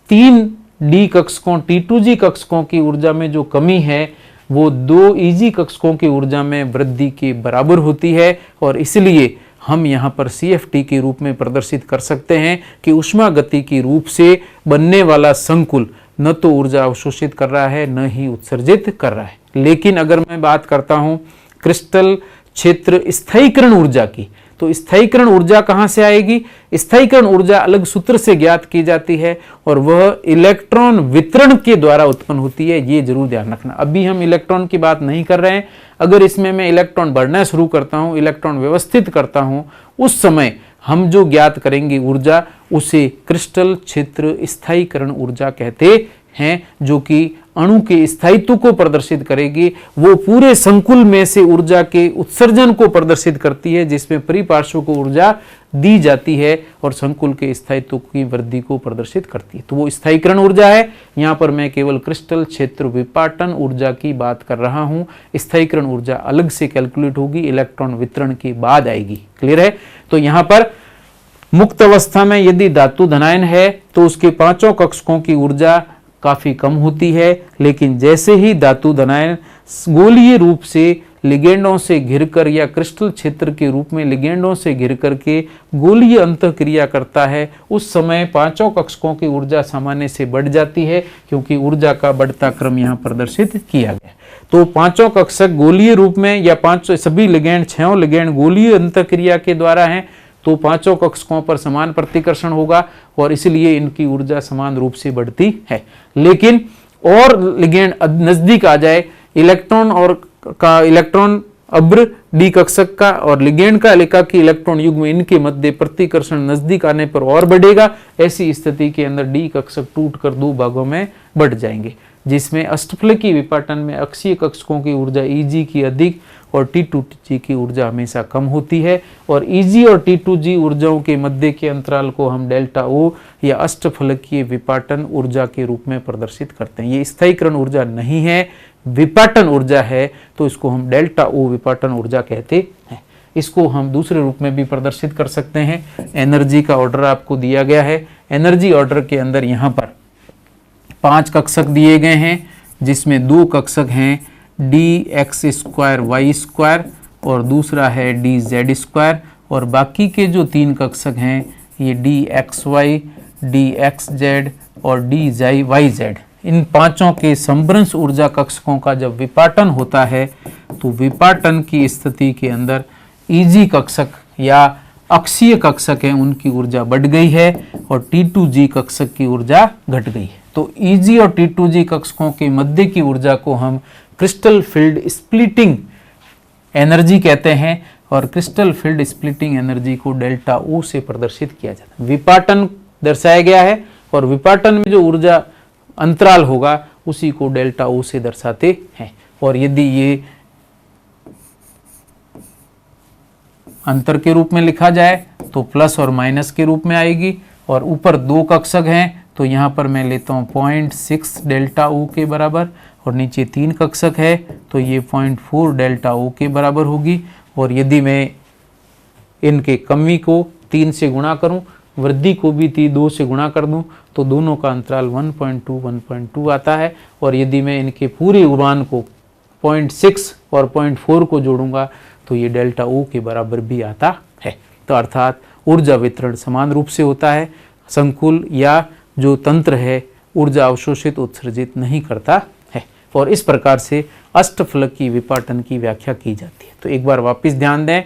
A: 3D कक्षकों T2G कक्षकों की ऊर्जा में जो कमी है वो 2EG कक्षकों की ऊर्जा में वृद्धि के बराबर होती है और इसलिए हम यहाँ पर CFT के रूप में प्रदर्शित कर सकते हैं कि ऊष्मागति की रूप से बनने वाला संकुल न तो ऊर्जा अवशोषित कर रहा है न ही उत्सर्जित कर रहा है। लेकिन अगर मैं बात करता हूँ क्रिस्टल क्षेत्र स्थायीकरण ऊर्जा की तो स्थायीकरण ऊर्जा कहाँ से आएगी। स्थायीकरण ऊर्जा अलग सूत्र से ज्ञात की जाती है और वह इलेक्ट्रॉन वितरण के द्वारा उत्पन्न होती है, ये जरूर ध्यान रखना। अभी हम इलेक्ट्रॉन की बात नहीं कर रहे हैं। अगर इसमें मैं इलेक्ट्रॉन बढ़ना शुरू करता हूँ इलेक्ट्रॉन व्यवस्थित करता हूँ उस समय हम जो ज्ञात करेंगे ऊर्जा उसे क्रिस्टल क्षेत्र स्थायीकरण ऊर्जा कहते हैं जो कि अणु के स्थायित्व को प्रदर्शित करेगी। वो पूरे संकुल में से ऊर्जा के उत्सर्जन को प्रदर्शित करती है जिसमें परिपार्श्व को ऊर्जा दी जाती है और संकुल के स्थायित्व की वृद्धि को प्रदर्शित करती है। तो वो स्थायीकरण ऊर्जा है। यहाँ पर मैं केवल क्रिस्टल क्षेत्र विपाटन ऊर्जा की बात कर रहा हूँ। स्थायीकरण ऊर्जा अलग से कैलकुलेट होगी, इलेक्ट्रॉन वितरण के बाद आएगी। क्लियर है। तो यहाँ पर मुक्त अवस्था में यदि धातु धनायन है तो उसके पांचों कक्षकों की ऊर्जा काफी कम होती है, लेकिन जैसे ही धातु धनायन गोलीय रूप से लिगेंडों से घिरकर या क्रिस्टल क्षेत्र के रूप में लिगेंडों से घिरकर के गोलीय अंतःक्रिया करता है उस समय पांचों कक्षकों की ऊर्जा सामान्य से बढ़ जाती है क्योंकि ऊर्जा का बढ़ता क्रम यहाँ प्रदर्शित किया गया। तो पांचों कक्षक गोलीय रूप में या पांचों सभी लिगेंड 6 लिगेंड गोलीय अंतःक्रिया के द्वारा हैं तो पांचों कक्षकों पर समान प्रतिकर्षण होगा और इसलिए इनकी ऊर्जा समान रूप से बढ़ती है। लेकिन और लिगेंड नजदीक आ जाए इलेक्ट्रॉन और का इलेक्ट्रॉन अब्र डी कक्षक का और लिगेंड का एकाकी इलेक्ट्रॉन युग्म इनके मध्य प्रतिकर्षण नजदीक आने पर और बढ़ेगा। ऐसी स्थिति के अंदर डी कक्षक टूटकर 2 भागों में बढ़ जाएंगे जिसमें अष्टफलकी विपाटन में अक्षीय कक्षकों की ऊर्जा Eg की अधिक और T2G की ऊर्जा हमेशा कम होती है और Eg और T2G ऊर्जाओं के मध्य के अंतराल को हम डेल्टा O या अष्टफलकीय विपाटन ऊर्जा के रूप में प्रदर्शित करते हैं। ये स्थायीकरण ऊर्जा नहीं है, विपाटन ऊर्जा है, तो इसको हम डेल्टा O विपाटन ऊर्जा कहते हैं। इसको हम दूसरे रूप में भी प्रदर्शित कर सकते हैं। एनर्जी का ऑर्डर आपको दिया गया है। एनर्जी ऑर्डर के अंदर यहाँ पर 5 कक्षक दिए गए हैं जिसमें 2 कक्षक हैं dx²y² और दूसरा है dz² और बाकी के जो 3 कक्षक हैं ये dxy, dxz और dyz। इन पांचों के संभ्रंश ऊर्जा कक्षकों का जब विपाटन होता है तो विपाटन की स्थिति के अंदर Eg कक्षक या अक्षीय कक्षक है उनकी ऊर्जा बढ़ गई है और T2G कक्षक की ऊर्जा घट गई है। तो Eg और T2G कक्षकों के मध्य की ऊर्जा को हम क्रिस्टल फील्ड स्प्लिटिंग एनर्जी कहते हैं और क्रिस्टल फील्ड स्प्लिटिंग एनर्जी को डेल्टा O से प्रदर्शित किया जाता है। विपाटन दर्शाया गया है और विपाटन में जो ऊर्जा अंतराल होगा उसी को डेल्टा O से दर्शाते हैं और यदि ये अंतर के रूप में लिखा जाए तो प्लस और माइनस के रूप में आएगी और ऊपर 2 कक्षक हैं तो यहाँ पर मैं लेता हूँ 0.6 डेल्टा O के बराबर और नीचे 3 कक्षक है तो ये 0.4 डेल्टा O के बराबर होगी। और यदि मैं इनके कमी को 3 से गुणा करूं, वृद्धि को भी 2 से गुणा कर दूं तो दोनों का अंतराल 1.2 आता है। और यदि मैं इनके पूरे उड़ान को 0.6 और 0.4 को जोड़ूंगा तो ये डेल्टा O के बराबर भी आता है। तो अर्थात ऊर्जा वितरण समान रूप से होता है। संकुल या जो तंत्र है ऊर्जा अवशोषित उत्सर्जित नहीं करता है और इस प्रकार से अष्टफलकीय विपाटन की व्याख्या की जाती है। तो एक बार वापस ध्यान दें,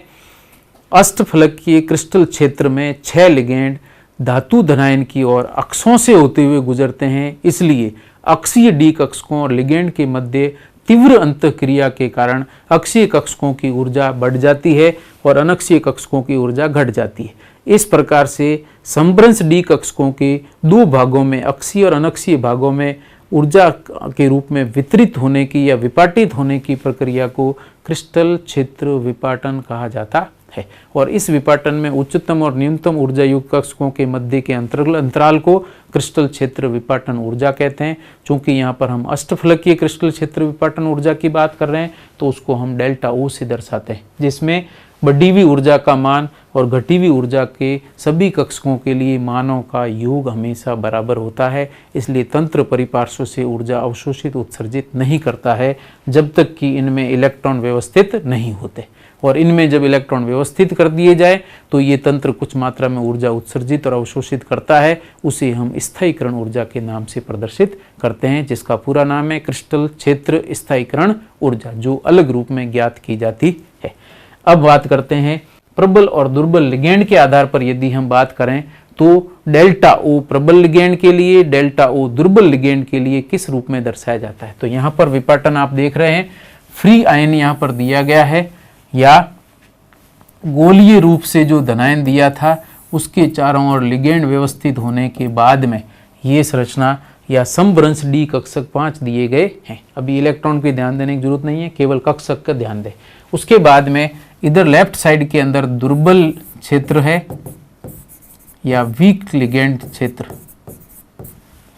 A: अष्टफलकीय क्रिस्टल क्षेत्र में 6 लिगेंड धातु धनायन की ओर अक्षों से होते हुए गुजरते हैं, इसलिए अक्षीय डी कक्षकों और लिगेंड के मध्य तीव्र अंतःक्रिया के कारण अक्षीय कक्षकों की ऊर्जा बढ़ जाती है और अनक्षीय कक्षकों की ऊर्जा घट जाती है। इस प्रकार से समभ्रंश डी कक्षकों के दो भागों में, अक्षीय और अनक्षीय भागों में ऊर्जा के रूप में वितरित होने की या विपाटित होने की प्रक्रिया को क्रिस्टल क्षेत्र विपाटन कहा जाता है। और इस विपाटन में उच्चतम और न्यूनतम ऊर्जा युक्त कक्षकों के मध्य के अंतराल को क्रिस्टल क्षेत्र विपाटन ऊर्जा कहते हैं। चूंकि यहाँ पर हम अष्टफलकीय क्रिस्टल क्षेत्र विपाटन ऊर्जा की बात कर रहे हैं तो उसको हम डेल्टा ओ से दर्शाते हैं, जिसमें बढ़ी हुई ऊर्जा का मान और घटी हुई ऊर्जा के सभी कक्षकों के लिए मानों का योग हमेशा बराबर होता है। इसलिए तंत्र परिपार्श्व से ऊर्जा अवशोषित उत्सर्जित नहीं करता है जब तक कि इनमें इलेक्ट्रॉन व्यवस्थित नहीं होते, और इनमें जब इलेक्ट्रॉन व्यवस्थित कर दिए जाए तो ये तंत्र कुछ मात्रा में ऊर्जा उत्सर्जित और अवशोषित करता है। उसे हम स्थायीकरण ऊर्जा के नाम से प्रदर्शित करते हैं, जिसका पूरा नाम है क्रिस्टल क्षेत्र स्थायीकरण ऊर्जा, जो अलग रूप में ज्ञात की जाती है। अब बात करते हैं प्रबल और दुर्बल लिगेंड के आधार पर। यदि हम बात करें तो डेल्टा ओ प्रबल लिगेंड के लिए, डेल्टा ओ दुर्बल लिगेंड के लिए किस रूप में दर्शाया जाता है। तो यहाँ पर विपाटन आप देख रहे हैं, फ्री आयन यहाँ पर दिया गया है, या गोलीय रूप से जो धनायन दिया था उसके चारों ओर लिगेंड व्यवस्थित होने के बाद में ये संरचना या समभ्रंश डी कक्षक 5 दिए गए हैं। अभी इलेक्ट्रॉन पे ध्यान देने की जरूरत नहीं है, केवल कक्षक का ध्यान दें। उसके बाद में इधर लेफ्ट साइड के अंदर दुर्बल क्षेत्र है या वीक लिगेंड क्षेत्र,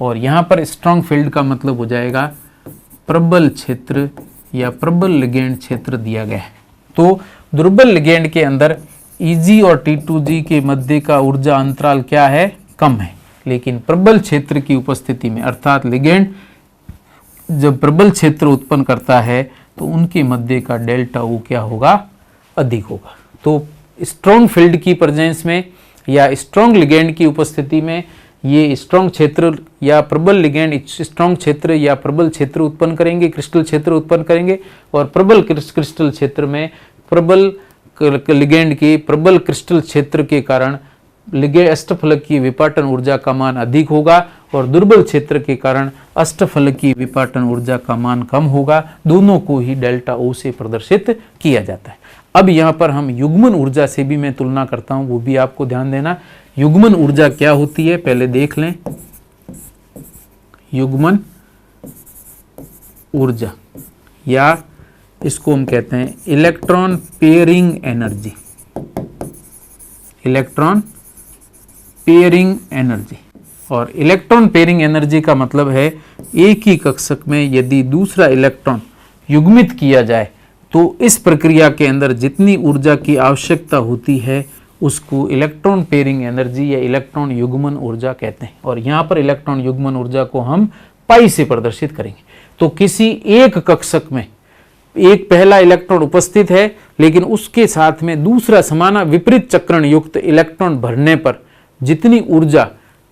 A: और यहाँ पर स्ट्रॉन्ग फील्ड का मतलब हो जाएगा प्रबल क्षेत्र या प्रबल लिगेंड क्षेत्र दिया गया है। तो दुर्बल लिगेंड के अंदर Eg और T2G के मध्य का ऊर्जा अंतराल क्या है, कम है। लेकिन प्रबल क्षेत्र की उपस्थिति में, अर्थात लिगेंड जब प्रबल क्षेत्र उत्पन्न करता है तो उनके मध्य का डेल्टा O क्या होगा, अधिक होगा। तो स्ट्रॉन्ग फील्ड की प्रेजेंस में या स्ट्रॉन्ग लिगेंड की उपस्थिति में ये स्ट्रॉन्ग क्षेत्र या प्रबल लिगेंड स्ट्रॉन्ग क्षेत्र या प्रबल क्षेत्र उत्पन्न करेंगे, क्रिस्टल क्षेत्र उत्पन्न करेंगे। और प्रबल क्रिस्टल क्षेत्र में प्रबल लिगेंड के प्रबल क्रिस्टल क्षेत्र के कारण लिगेंड अष्टफलकीय विपाटन ऊर्जा का मान अधिक होगा, और दुर्बल क्षेत्र के कारण अष्टफलकीय विपाटन ऊर्जा का मान कम होगा। दोनों को ही डेल्टा O से प्रदर्शित किया जाता है। अब यहाँ पर हम युग्मन ऊर्जा से भी मैं तुलना करता हूँ, वो भी आपको ध्यान देना। युग्मन ऊर्जा क्या होती है पहले देख लें। युग्मन ऊर्जा या इसको हम कहते हैं electron pairing energy, electron pairing energy. और इलेक्ट्रॉन पेयरिंग एनर्जी का मतलब है एक ही कक्षक में यदि दूसरा इलेक्ट्रॉन युग्मित किया जाए तो इस प्रक्रिया के अंदर जितनी ऊर्जा की आवश्यकता होती है उसको इलेक्ट्रॉन पेयरिंग एनर्जी या इलेक्ट्रॉन युग्मन ऊर्जा कहते हैं। और यहाँ पर इलेक्ट्रॉन युग्मन ऊर्जा को हम पाई से प्रदर्शित करेंगे। तो किसी एक कक्षक में एक पहला इलेक्ट्रॉन उपस्थित है, लेकिन उसके साथ में दूसरा समाना विपरीत चक्रण युक्त इलेक्ट्रॉन भरने पर जितनी ऊर्जा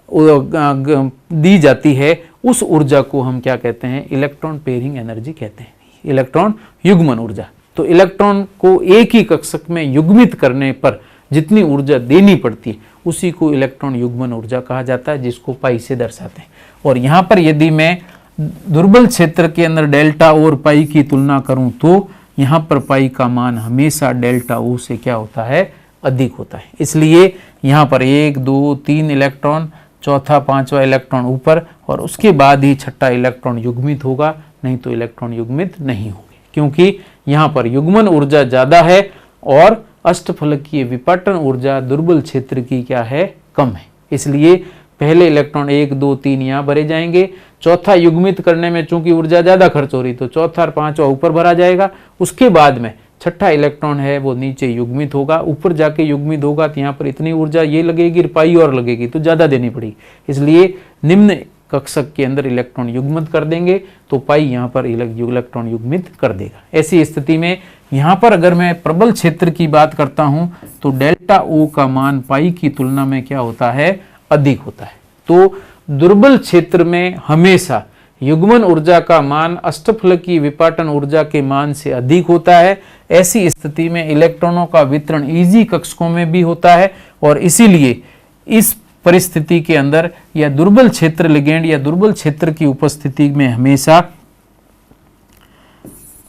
A: दी जाती है उस ऊर्जा को हम क्या कहते हैं, इलेक्ट्रॉन पेयरिंग एनर्जी कहते हैं, इलेक्ट्रॉन युग्मन ऊर्जा। तो इलेक्ट्रॉन को एक ही कक्षक में युग्मित करने पर जितनी ऊर्जा देनी पड़ती है उसी को इलेक्ट्रॉन युग्मन ऊर्जा कहा जाता है, जिसको पाई से दर्शाते हैं। और यहाँ पर यदि मैं दुर्बल क्षेत्र के अंदर डेल्टा और पाई की तुलना करूं तो यहाँ पर पाई का मान हमेशा डेल्टा O से क्या होता है, अधिक होता है। इसलिए यहाँ पर 1, 2, 3 इलेक्ट्रॉन, चौथा पांचवा इलेक्ट्रॉन ऊपर, और उसके बाद ही छठा इलेक्ट्रॉन युग्मित होगा, नहीं तो इलेक्ट्रॉन युग्मित नहीं होंगे, क्योंकि यहाँ पर युग्मन ऊर्जा ज़्यादा है और अष्टफलकीय विपाटन ऊर्जा दुर्बल क्षेत्र की क्या है, कम है। इसलिए पहले इलेक्ट्रॉन 1, 2, 3 यहाँ भरे जाएंगे। चौथा युग्मित करने में चूंकि ऊर्जा ज़्यादा खर्च हो रही तो चौथा और पांचवा ऊपर भरा जाएगा। उसके बाद में छठा इलेक्ट्रॉन है वो नीचे युग्मित होगा, ऊपर जाके युग्मित होगा तो यहाँ पर इतनी ऊर्जा ये लगेगी, पाई और लगेगी तो ज़्यादा देनी पड़ेगी। इसलिए निम्न कक्षक के अंदर इलेक्ट्रॉन युग्मित कर देंगे तो पाई यहाँ पर इलेक्ट्रॉन युग्मित कर देगा। ऐसी स्थिति में यहाँ पर अगर मैं प्रबल क्षेत्र की बात करता हूँ तो डेल्टा O का मान पाई की तुलना में क्या होता है, अधिक होता है। तो दुर्बल क्षेत्र में हमेशा युग्मन ऊर्जा का मान अष्टफलकीय विपाटन ऊर्जा के मान से अधिक होता है। ऐसी स्थिति में इलेक्ट्रॉनों का वितरण Eg कक्षकों में भी होता है, और इसीलिए इस परिस्थिति के अंदर या दुर्बल क्षेत्र लिगेंड या दुर्बल क्षेत्र की उपस्थिति में हमेशा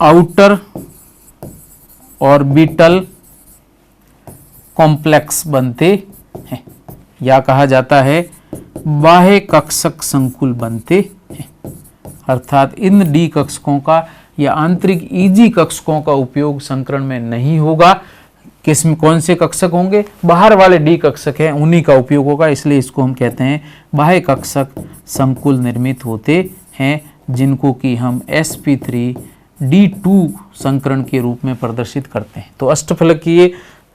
A: आउटर ऑर्बिटल कॉम्प्लेक्स बनते या कहा जाता है बाह्य कक्षक संकुल बनते हैं। अर्थात इन डी कक्षकों का या आंतरिक ईजी कक्षकों का उपयोग संकरण में नहीं होगा। किसमें कौन से कक्षक होंगे? बाहर वाले डी कक्षक हैं, उन्हीं का उपयोग होगा। इसलिए इसको हम कहते हैं बाह्य कक्षक संकुल निर्मित होते हैं, जिनको कि हम sp3d2 संकरण के रूप में प्रदर्शित करते हैं। तो अष्टफलकीय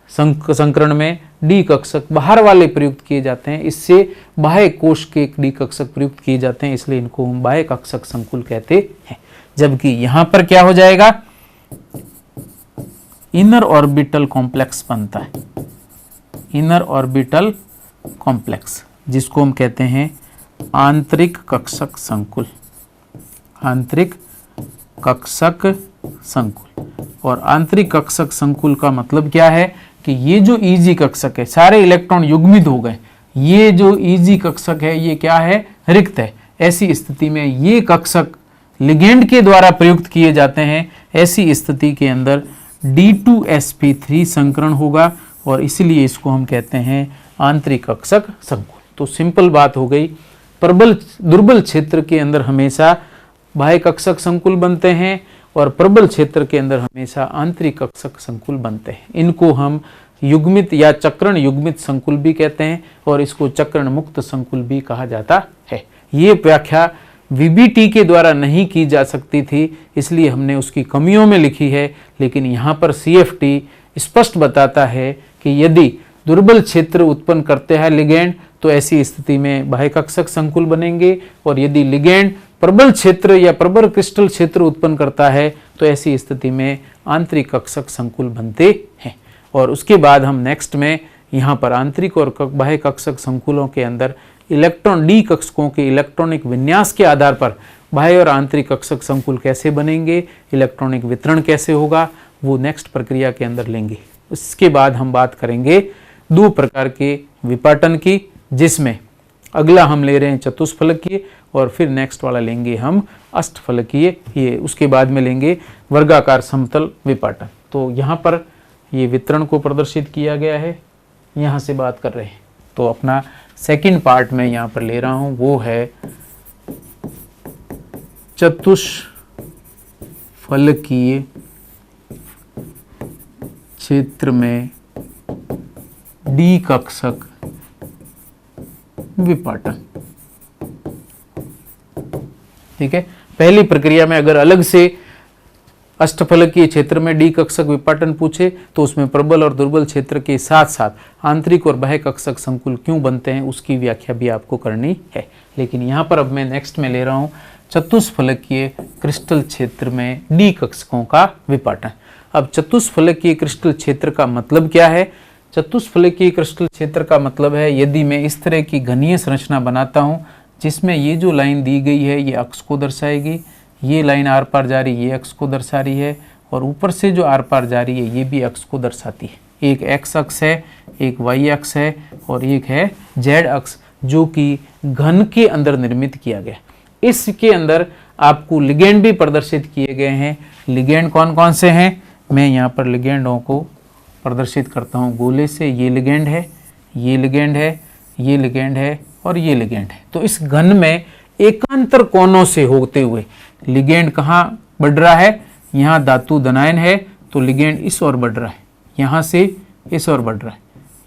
A: संकरण में डी कक्षक बाहर वाले प्रयुक्त किए जाते हैं, इससे बाह्य कोश के डी कक्षक प्रयुक्त किए जाते हैं, इसलिए इनको हम बाह्य कक्षक संकुल कहते हैं। जबकि यहां पर क्या हो जाएगा? इनर ऑर्बिटल कॉम्प्लेक्स बनता है, इनर ऑर्बिटल कॉम्प्लेक्स, जिसको हम कहते हैं आंतरिक कक्षक संकुल, आंतरिक कक्षक संकुल। और आंतरिक कक्षक संकुल का मतलब क्या है कि ये जो ईजी कक्षक है, सारे इलेक्ट्रॉन युग्मित हो गए, ये जो ईजी कक्षक है ये क्या है? रिक्त है। ऐसी स्थिति में ये कक्षक लिगेंड के द्वारा प्रयुक्त किए जाते हैं। ऐसी स्थिति के अंदर D2sp3 संकरण होगा और इसलिए इसको हम कहते हैं आंतरिक कक्षक संकुल। तो सिंपल बात हो गई, प्रबल दुर्बल क्षेत्र के अंदर हमेशा बाह्य कक्षक संकुल बनते हैं और प्रबल क्षेत्र के अंदर हमेशा आंतरिक कक्षक संकुल बनते हैं। इनको हम युग्मित या चक्रण युग्मित संकुल भी कहते हैं और इसको चक्रण मुक्त संकुल भी कहा जाता है। ये व्याख्या VBT के द्वारा नहीं की जा सकती थी, इसलिए हमने उसकी कमियों में लिखी है, लेकिन यहाँ पर CFT स्पष्ट बताता है कि यदि दुर्बल क्षेत्र उत्पन्न करते हैं लिगेंड तो ऐसी स्थिति में बाह्य कक्षक संकुल बनेंगे, और यदि लिगेंड प्रबल क्षेत्र या प्रबल क्रिस्टल क्षेत्र उत्पन्न करता है तो ऐसी स्थिति में आंतरिक कक्षक संकुल बनते हैं। और उसके बाद हम नेक्स्ट में यहाँ पर आंतरिक और बाह्य कक्षक संकुलों के अंदर इलेक्ट्रॉन डी कक्षकों के इलेक्ट्रॉनिक विन्यास के आधार पर बाह्य और आंतरिक कक्षक संकुल कैसे बनेंगे, इलेक्ट्रॉनिक वितरण कैसे होगा, वो नेक्स्ट प्रक्रिया के अंदर लेंगे। उसके बाद हम बात करेंगे दो प्रकार के विपाटन की, जिसमें अगला हम ले रहे हैं चतुष्फलकीय और फिर नेक्स्ट वाला लेंगे हम अष्टफलकीय। ये उसके बाद में लेंगे वर्गाकार समतल विपाटन। तो यहाँ पर ये वितरण को प्रदर्शित किया गया है, यहाँ से बात कर रहे हैं। तो अपना सेकंड पार्ट में यहाँ पर ले रहा हूँ, वो है चतुष्फलकीय क्षेत्र में डी कक्षक विपाटन। ठीक है, पहली प्रक्रिया में अगर अलग से अष्टफलकीय क्षेत्र में डी कक्षक विपाटन पूछे तो उसमें प्रबल और दुर्बल क्षेत्र के साथ साथ आंतरिक और बाह्य कक्षक संकुल क्यों बनते हैं उसकी व्याख्या भी आपको करनी है। लेकिन यहाँ पर अब मैं नेक्स्ट में ले रहा हूँ चतुष्फलकीय क्रिस्टल क्षेत्र में डी कक्षकों का विपाटन। अब चतुष्फलकीय क्रिस्टल क्षेत्र का मतलब क्या है? चतुष्फलकीय क्रिस्टल क्षेत्र का मतलब है यदि मैं इस तरह की घनीय संरचना बनाता हूँ जिसमें ये जो लाइन दी गई है ये अक्ष को दर्शाएगी, ये लाइन आर पार जा रही है ये अक्ष को दर्शा रही है, और ऊपर से जो आर पार जा रही है ये भी अक्ष को दर्शाती है। एक एक्स अक्ष है, एक वाई अक्ष है और एक है जेड अक्ष, जो कि घन के अंदर निर्मित किया गया। इसके अंदर आपको लिगेंड भी प्रदर्शित किए गए हैं। लिगेंड कौन कौन से हैं? मैं यहाँ पर लिगेंडों को प्रदर्शित करता हूँ गोले से। ये लिगेंड है, ये लिगेंड है, ये लिगेंड है और ये लिगेंड है। तो इस घन में एकांतर कोणों से होते हुए लिगेंड कहाँ बढ़ रहा है? यहाँ धातु धनायन है तो लिगेंड इस ओर बढ़ रहा है, यहाँ से इस ओर बढ़ रहा है,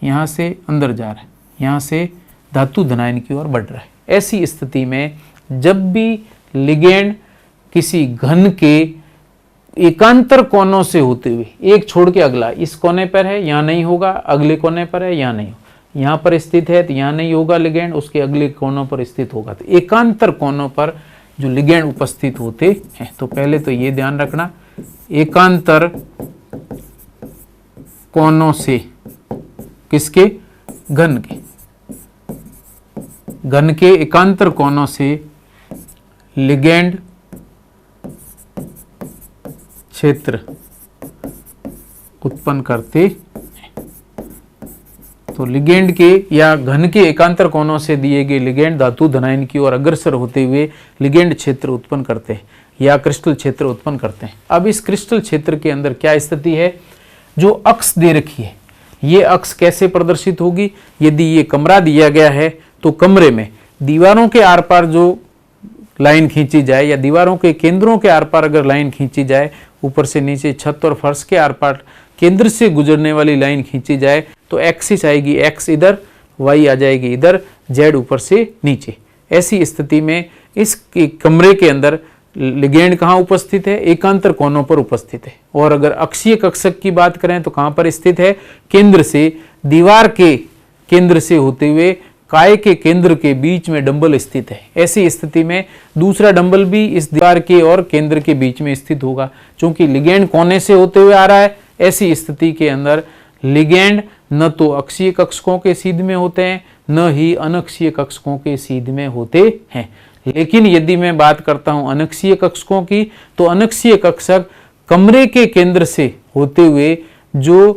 A: यहाँ से अंदर जा रहा है, यहाँ से धातु धनायन की ओर बढ़ रहा है। ऐसी स्थिति में जब भी लिगेंड किसी घन के एकांतर कोणों से होते हुए, एक छोड़ के अगला, इस कोने पर है यहाँ नहीं होगा, अगले कोने पर है यहाँ नहीं होगा, यहाँ पर स्थित है तो यहाँ नहीं होगा लिगेंड, उसके अगले कोनों पर स्थित होगा। तो एकांतर कोनों पर जो लिगेंड उपस्थित होते हैं, तो पहले तो ये ध्यान रखना, एकांतर कोनों से, किसके? घन के। घन के एकांतर कोनों से लिगेंड क्षेत्र उत्पन्न करते हैं। तो लिगेंड के या घन के एकांतर कोणों से दिए गए लिगेंड धातु धनायन की ओर अग्रसर होते हुए लिगेंड क्षेत्र उत्पन्न करते हैं या क्रिस्टल क्षेत्र उत्पन्न करते हैं। अब इस क्रिस्टल क्षेत्र के अंदर क्या स्थिति है? जो अक्ष दे रखी है, ये अक्ष कैसे प्रदर्शित होगी? यदि ये कमरा दिया गया है तो कमरे में दीवारों के आर पार जो लाइन खींची जाए या दीवारों के केंद्रों के आर पार अगर लाइन खींची जाए, ऊपर से नीचे छत और फर्श के आर पार केंद्र से गुजरने वाली लाइन खींची जाए तो एक्सिस आएगी एक्स इधर, वाई आ जाएगी इधर, जेड ऊपर से नीचे। ऐसी स्थिति में इस कमरे के अंदर लिगेंड कहाँ उपस्थित है? एकांतर कोनों पर उपस्थित है। और अगर अक्षीय कक्षक की बात करें तो कहाँ पर स्थित है? केंद्र से, दीवार के केंद्र से होते हुए काय के केंद्र के बीच में डंबल स्थित है। ऐसी स्थिति में दूसरा डंबल भी इस दीवार के और केंद्र के बीच में स्थित होगा। चूंकि लिगेंड कोने से होते हुए आ रहा है, ऐसी स्थिति के अंदर लिगेंड न तो अक्षीय कक्षकों के सीध में होते हैं, न ही अनक्षीय कक्षकों के सीध में होते हैं। लेकिन यदि मैं बात करता हूं अनक्षीय कक्षकों की, तो अनक्षीय कक्षक कमरे के केंद्र से होते हुए जो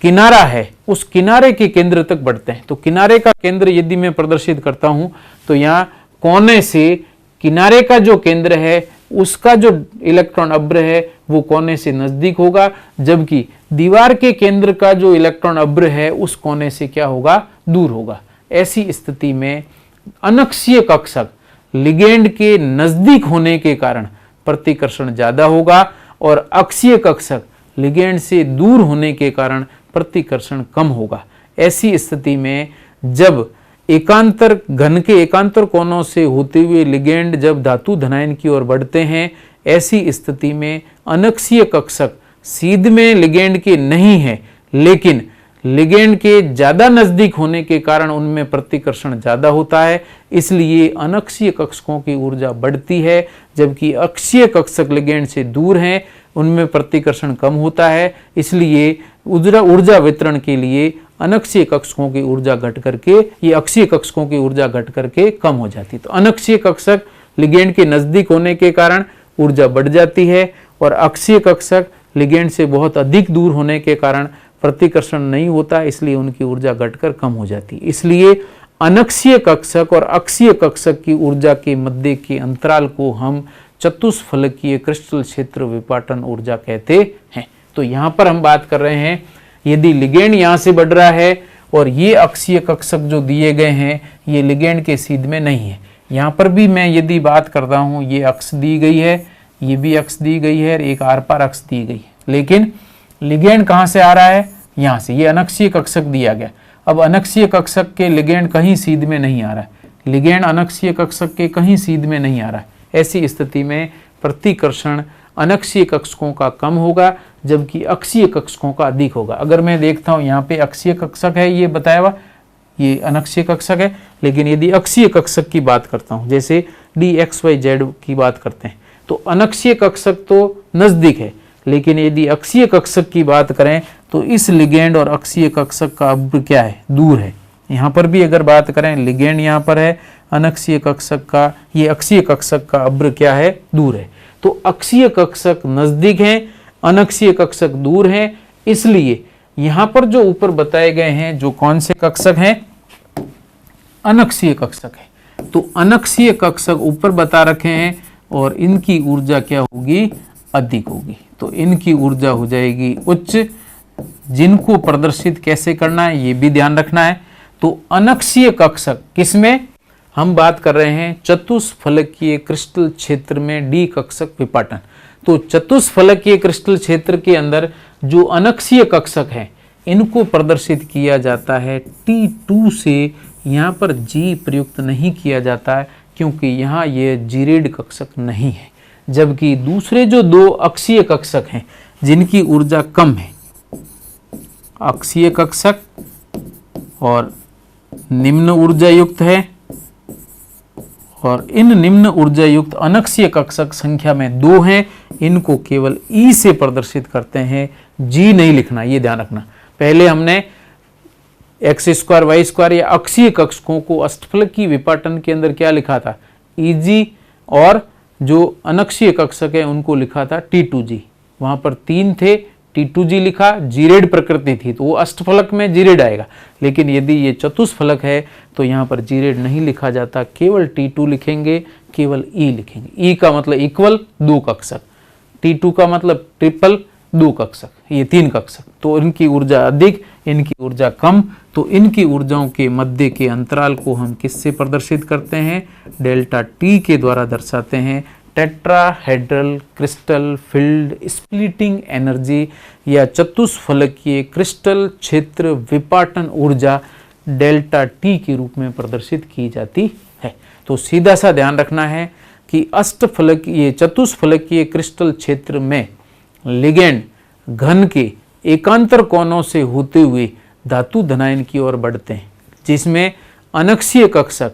A: किनारा है उस किनारे के केंद्र तक बढ़ते हैं। तो किनारे का केंद्र यदि मैं प्रदर्शित करता हूं तो यहाँ कोने से किनारे का जो केंद्र है उसका जो इलेक्ट्रॉन अभ्र है वो कोने से नजदीक होगा, जबकि दीवार के केंद्र का जो इलेक्ट्रॉन अभ्र है उस कोने से क्या होगा? दूर होगा। ऐसी स्थिति में अनक्षीय कक्षक लिगेंड के नजदीक होने के कारण प्रतिकर्षण ज्यादा होगा और अक्षीय कक्षक लिगेंड से दूर होने के कारण प्रतिकर्षण कम होगा। ऐसी स्थिति में जब एकांतर घन के एकांतर कोनों से होते हुए लिगेंड जब धातु धनायन की ओर बढ़ते हैं, ऐसी स्थिति में अनक्षीय कक्षक सीध में लिगेंड के नहीं है, लेकिन लिगेंड के ज्यादा नजदीक होने के कारण उनमें प्रतिकर्षण ज्यादा होता है। इसलिए अनक्षीय कक्षकों की ऊर्जा बढ़ती है, जबकि अक्षीय कक्षक लिगेंड से दूर हैं, उनमें प्रतिकर्षण कम होता है। इसलिए ऊर्जा वितरण के लिए अनक्षीय कक्षकों की ऊर्जा घट करके ये अक्षीय कक्षकों की ऊर्जा घट करके कम हो जाती है। तो अनक्षीय कक्षक लिगेंड के नजदीक होने के कारण ऊर्जा बढ़ जाती है और अक्षीय कक्षक लिगेंड से बहुत अधिक दूर होने के कारण प्रतिकर्षण नहीं होता, इसलिए उनकी ऊर्जा घटकर कम हो जाती है। इसलिए अनक्षीय कक्षक और अक्षीय कक्षक की ऊर्जा के मध्य के अंतराल को हम चतुष्फलकीय क्रिस्टल क्षेत्र विपाटन ऊर्जा कहते हैं। तो यहाँ पर हम बात कर रहे हैं यदि लिगेंड यहाँ से बढ़ रहा है और ये अक्षीय कक्षक जो दिए गए हैं ये लिगेंड के सीध में नहीं है। यहाँ पर भी मैं यदि बात करता हूँ, ये अक्ष दी गई है, ये भी अक्ष दी गई है और एक आर पार अक्ष दी गई है, लेकिन लिगेंड कहाँ से आ रहा है? यहाँ से। ये अनक्षीय कक्षक दिया गया। अब अनक्षीय कक्षक के लिगेंड कहीं सीध में नहीं आ रहा है, लिगेंड अनक्षीय कक्षक के कहीं सीध में नहीं आ रहा है। ऐसी स्थिति में प्रतिकर्षण अनक्षीय कक्षकों का कम होगा, जबकि अक्षीय कक्षकों का अधिक होगा। अगर मैं देखता हूँ यहाँ पे अक्षीय कक्षक है, ये बताया हुआ, ये अनक्षीय कक्षक है, लेकिन यदि अक्षीय कक्षक की बात करता हूँ, जैसे dxyz की बात करते हैं, तो अनक्षीय कक्षक तो नजदीक है, लेकिन यदि अक्षीय कक्षक की बात करें तो इस लिगेंड और अक्षीय कक्षक का अभ्र क्या है? दूर है। यहाँ पर भी अगर बात करें, लिगेंड यहाँ पर है, अनक्षीय कक्षक का, ये अक्षीय कक्षक का अभ्र क्या है? दूर है। तो अक्षीय कक्षक नजदीक हैं, अनक्षीय कक्षक दूर हैं। इसलिए यहाँ पर जो ऊपर बताए गए हैं जो कौन से कक्षक हैं? अनक्षीय कक्षक है। तो अनक्षीय कक्षक ऊपर बता रखे हैं और इनकी ऊर्जा क्या होगी? अधिक होगी। तो इनकी ऊर्जा हो जाएगी उच्च। जिनको प्रदर्शित कैसे करना है ये भी ध्यान रखना है। तो अनक्षीय कक्षक किसमें? हम बात कर रहे हैं चतुष्फलकीय क्रिस्टल क्षेत्र में डी कक्षक विपाटन। तो चतुष्फलकीय क्रिस्टल क्षेत्र के अंदर जो अनक्षीय कक्षक है इनको प्रदर्शित किया जाता है T2 से। यहाँ पर G प्रयुक्त नहीं किया जाता है क्योंकि यहाँ ये जीरेड कक्षक नहीं है, जबकि दूसरे जो दो अक्षीय कक्षक हैं जिनकी ऊर्जा कम है, अक्षीय कक्षक और निम्न ऊर्जा युक्त है, और इन निम्न ऊर्जा युक्त अनक्षीय कक्षक संख्या में 2 हैं। इनको केवल E से प्रदर्शित करते हैं, G नहीं लिखना, ये ध्यान रखना। पहले हमने x² y² या अक्षीय कक्षकों को अष्टफलकीय विपाटन के अंदर क्या लिखा था? EG, और जो अनक्षीय कक्षक है उनको लिखा था T2G। वहां पर 3 थे, T2G लिखा, जीरेड प्रकृति थी तो वो अष्टफलक में जीरेड आएगा। लेकिन यदि ये चतुष्फलक है तो यहाँ पर जीरेड नहीं लिखा जाता, केवल T2 लिखेंगे, केवल E लिखेंगे। E का मतलब इक्वल, 2 कक्षक, T2 का मतलब ट्रिपल, 2 कक्षक, ये 3 कक्षक, तो इनकी ऊर्जा अधिक, इनकी ऊर्जा कम, तो इनकी ऊर्जाओं के मध्य के अंतराल को हम किससे प्रदर्शित करते हैं? डेल्टा टी के द्वारा दर्शाते हैं। Tetrahedral crystal field splitting energy या चतुष्फलकीय क्रिस्टल क्षेत्र विपाटन ऊर्जा डेल्टा टी के रूप में प्रदर्शित की जाती है। तो सीधा सा ध्यान रखना है कि अष्टफलकीय चतुष्फलकीय क्रिस्टल क्षेत्र में लिगेंड घन के एकांतर कोणों से होते हुए धातु धनायन की ओर बढ़ते हैं, जिसमें अनक्षीय कक्षक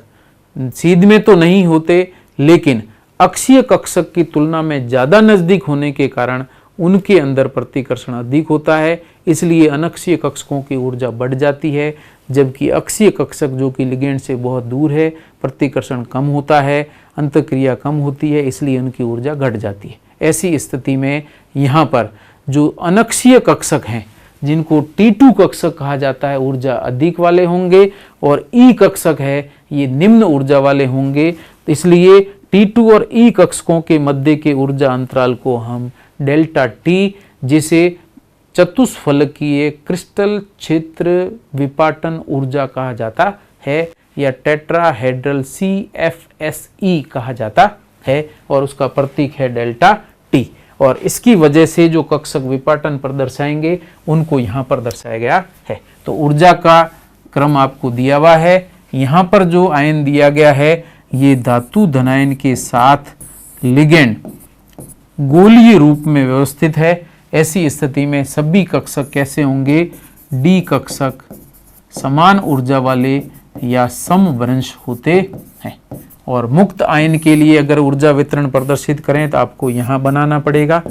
A: सीध में तो नहीं होते, लेकिन अक्षीय कक्षक की तुलना में ज्यादा नजदीक होने के कारण उनके अंदर प्रतिकर्षण अधिक होता है, इसलिए अनक्षीय कक्षकों की ऊर्जा बढ़ जाती है, जबकि अक्षीय कक्षक जो कि लिगेंड से बहुत दूर है, प्रतिकर्षण कम होता है, अंतःक्रिया कम होती है, इसलिए उनकी ऊर्जा घट जाती है। ऐसी स्थिति में यहाँ पर जो अनक्षीय कक्षक हैं, जिनको T2 कक्षक कहा जाता है, ऊर्जा अधिक वाले होंगे, और E कक्षक है ये निम्न ऊर्जा वाले होंगे। इसलिए T2 और E कक्षकों के मध्य के ऊर्जा अंतराल को हम डेल्टा टी, जिसे चतुष्फलकीय क्रिस्टल क्षेत्र विपाटन ऊर्जा कहा जाता है, या टेट्राहेड्रल CFSE कहा जाता है, और उसका प्रतीक है डेल्टा टी। और इसकी वजह से जो कक्षक विपाटन पर दर्शाएंगे उनको यहाँ पर दर्शाया गया है। तो ऊर्जा का क्रम आपको दिया हुआ है। यहाँ पर जो आयन दिया गया है ये धातु धनायन के साथ लिगेंड गोलीय रूप में व्यवस्थित है। ऐसी स्थिति में सभी कक्षक कैसे होंगे? डी कक्षक समान ऊर्जा वाले या समभ्रंश होते हैं। और मुक्त आयन के लिए अगर ऊर्जा वितरण प्रदर्शित करें तो आपको यहाँ बनाना पड़ेगा,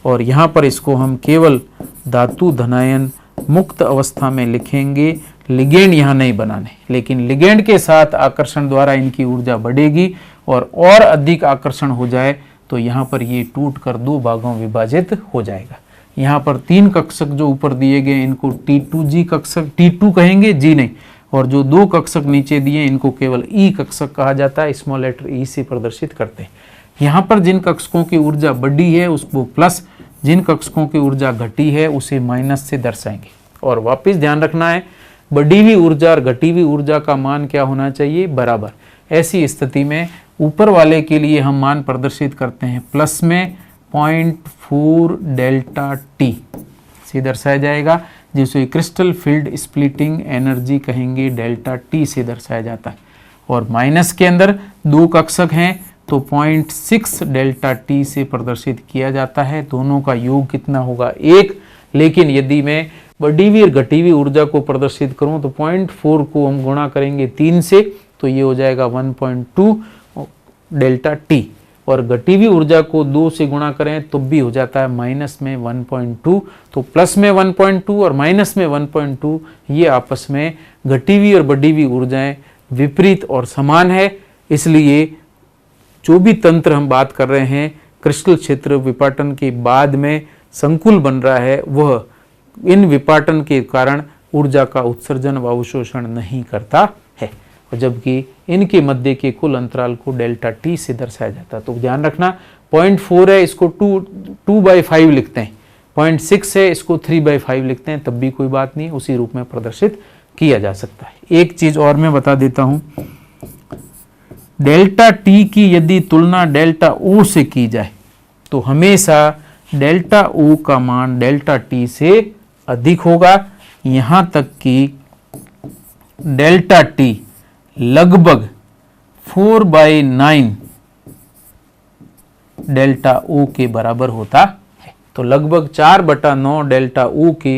A: और यहाँ पर इसको हम केवल धातु धनायन मुक्त अवस्था में लिखेंगे, लिगेंड यहाँ नहीं बनाने, लेकिन लिगेंड के साथ आकर्षण द्वारा इनकी ऊर्जा बढ़ेगी, और अधिक आकर्षण हो जाए तो यहाँ पर ये टूट कर 2 भागों में विभाजित हो जाएगा। यहाँ पर 3 कक्षक जो ऊपर दिए गए इनको T2G कक्षक, T2 कहेंगे, जी नहीं, और जो 2 कक्षक नीचे दिए इनको केवल E कक्षक कहा जाता है, स्मॉल लेटर E से प्रदर्शित करते हैं। यहाँ पर जिन कक्षकों की ऊर्जा बढ़ी है उसको प्लस, जिन कक्षकों की ऊर्जा घटी है उसे माइनस से दर्शाएंगे। और वापस ध्यान रखना है, बढ़ी हुई ऊर्जा और घटी हुई ऊर्जा का मान क्या होना चाहिए? बराबर। ऐसी स्थिति में ऊपर वाले के लिए हम मान प्रदर्शित करते हैं प्लस में 0.4 डेल्टा टी से दर्शाया जाएगा, जिसे क्रिस्टल फील्ड स्प्लिटिंग एनर्जी कहेंगे, डेल्टा टी से दर्शाया जाता है। और माइनस के अंदर 2 कक्षक हैं तो 0.6 डेल्टा टी से प्रदर्शित किया जाता है। दोनों का योग कितना होगा? 1। लेकिन यदि मैं बढ़ी हुई और घटी हुई ऊर्जा को प्रदर्शित करूं तो 0.4 को हम गुणा करेंगे 3 से, तो ये हो जाएगा 1.2 डेल्टा टी, और घटी हुई ऊर्जा को 2 से गुणा करें तो भी हो जाता है माइनस में 1.2। तो प्लस में 1.2 और माइनस में 1.2 ये आपस में घटी हुई और बढ़ी हुई ऊर्जाएं विपरीत और समान है। इसलिए जो भी तंत्र हम बात कर रहे हैं क्रिस्टल क्षेत्र विपाटन के बाद में संकुल बन रहा है, वह इन विपाटन के कारण ऊर्जा का उत्सर्जन व अवशोषण नहीं करता है, जबकि इनके मध्य के कुल अंतराल को डेल्टा टी से दर्शाया जाता है। तो ध्यान रखना 0.4 है, इसको 2/5 लिखते हैं, 0.6 है, इसको 3/5 लिखते हैं, तब भी कोई बात नहीं, उसी रूप में प्रदर्शित किया जा सकता है। एक चीज और मैं बता देता हूं, डेल्टा टी की यदि तुलना डेल्टा ओ से की जाए तो हमेशा डेल्टा ओ का मान डेल्टा टी से अधिक होगा, यहां तक कि डेल्टा टी लगभग 4/9 डेल्टा ओ के बराबर होता है। तो लगभग 4/9 डेल्टा ओ के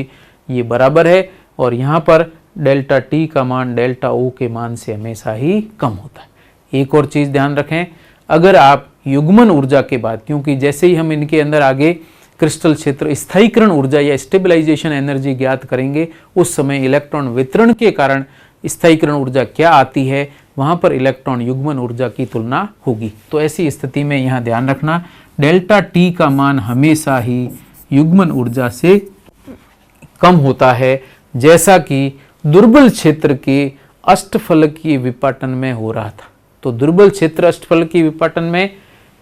A: ये बराबर है, और यहाँ पर डेल्टा टी का मान डेल्टा ओ के मान से हमेशा ही कम होता है। एक और चीज ध्यान रखें, अगर आप युग्मन ऊर्जा के बाद, क्योंकि जैसे ही हम इनके अंदर आगे क्रिस्टल क्षेत्र स्थायीकरण ऊर्जा या स्टेबलाइजेशन एनर्जी ज्ञात करेंगे, उस समय इलेक्ट्रॉन वितरण के कारण स्थायीकरण ऊर्जा क्या आती है, वहां पर इलेक्ट्रॉन युग्मन ऊर्जा की तुलना होगी। तो ऐसी स्थिति में यहां ध्यान रखना, डेल्टा टी का मान हमेशा ही युग्मन ऊर्जा से कम होता है, जैसा कि दुर्बल क्षेत्र के अष्टफलकीय विपाटन में हो रहा था। तो दुर्बल क्षेत्र अष्टफलकीय विपाटन में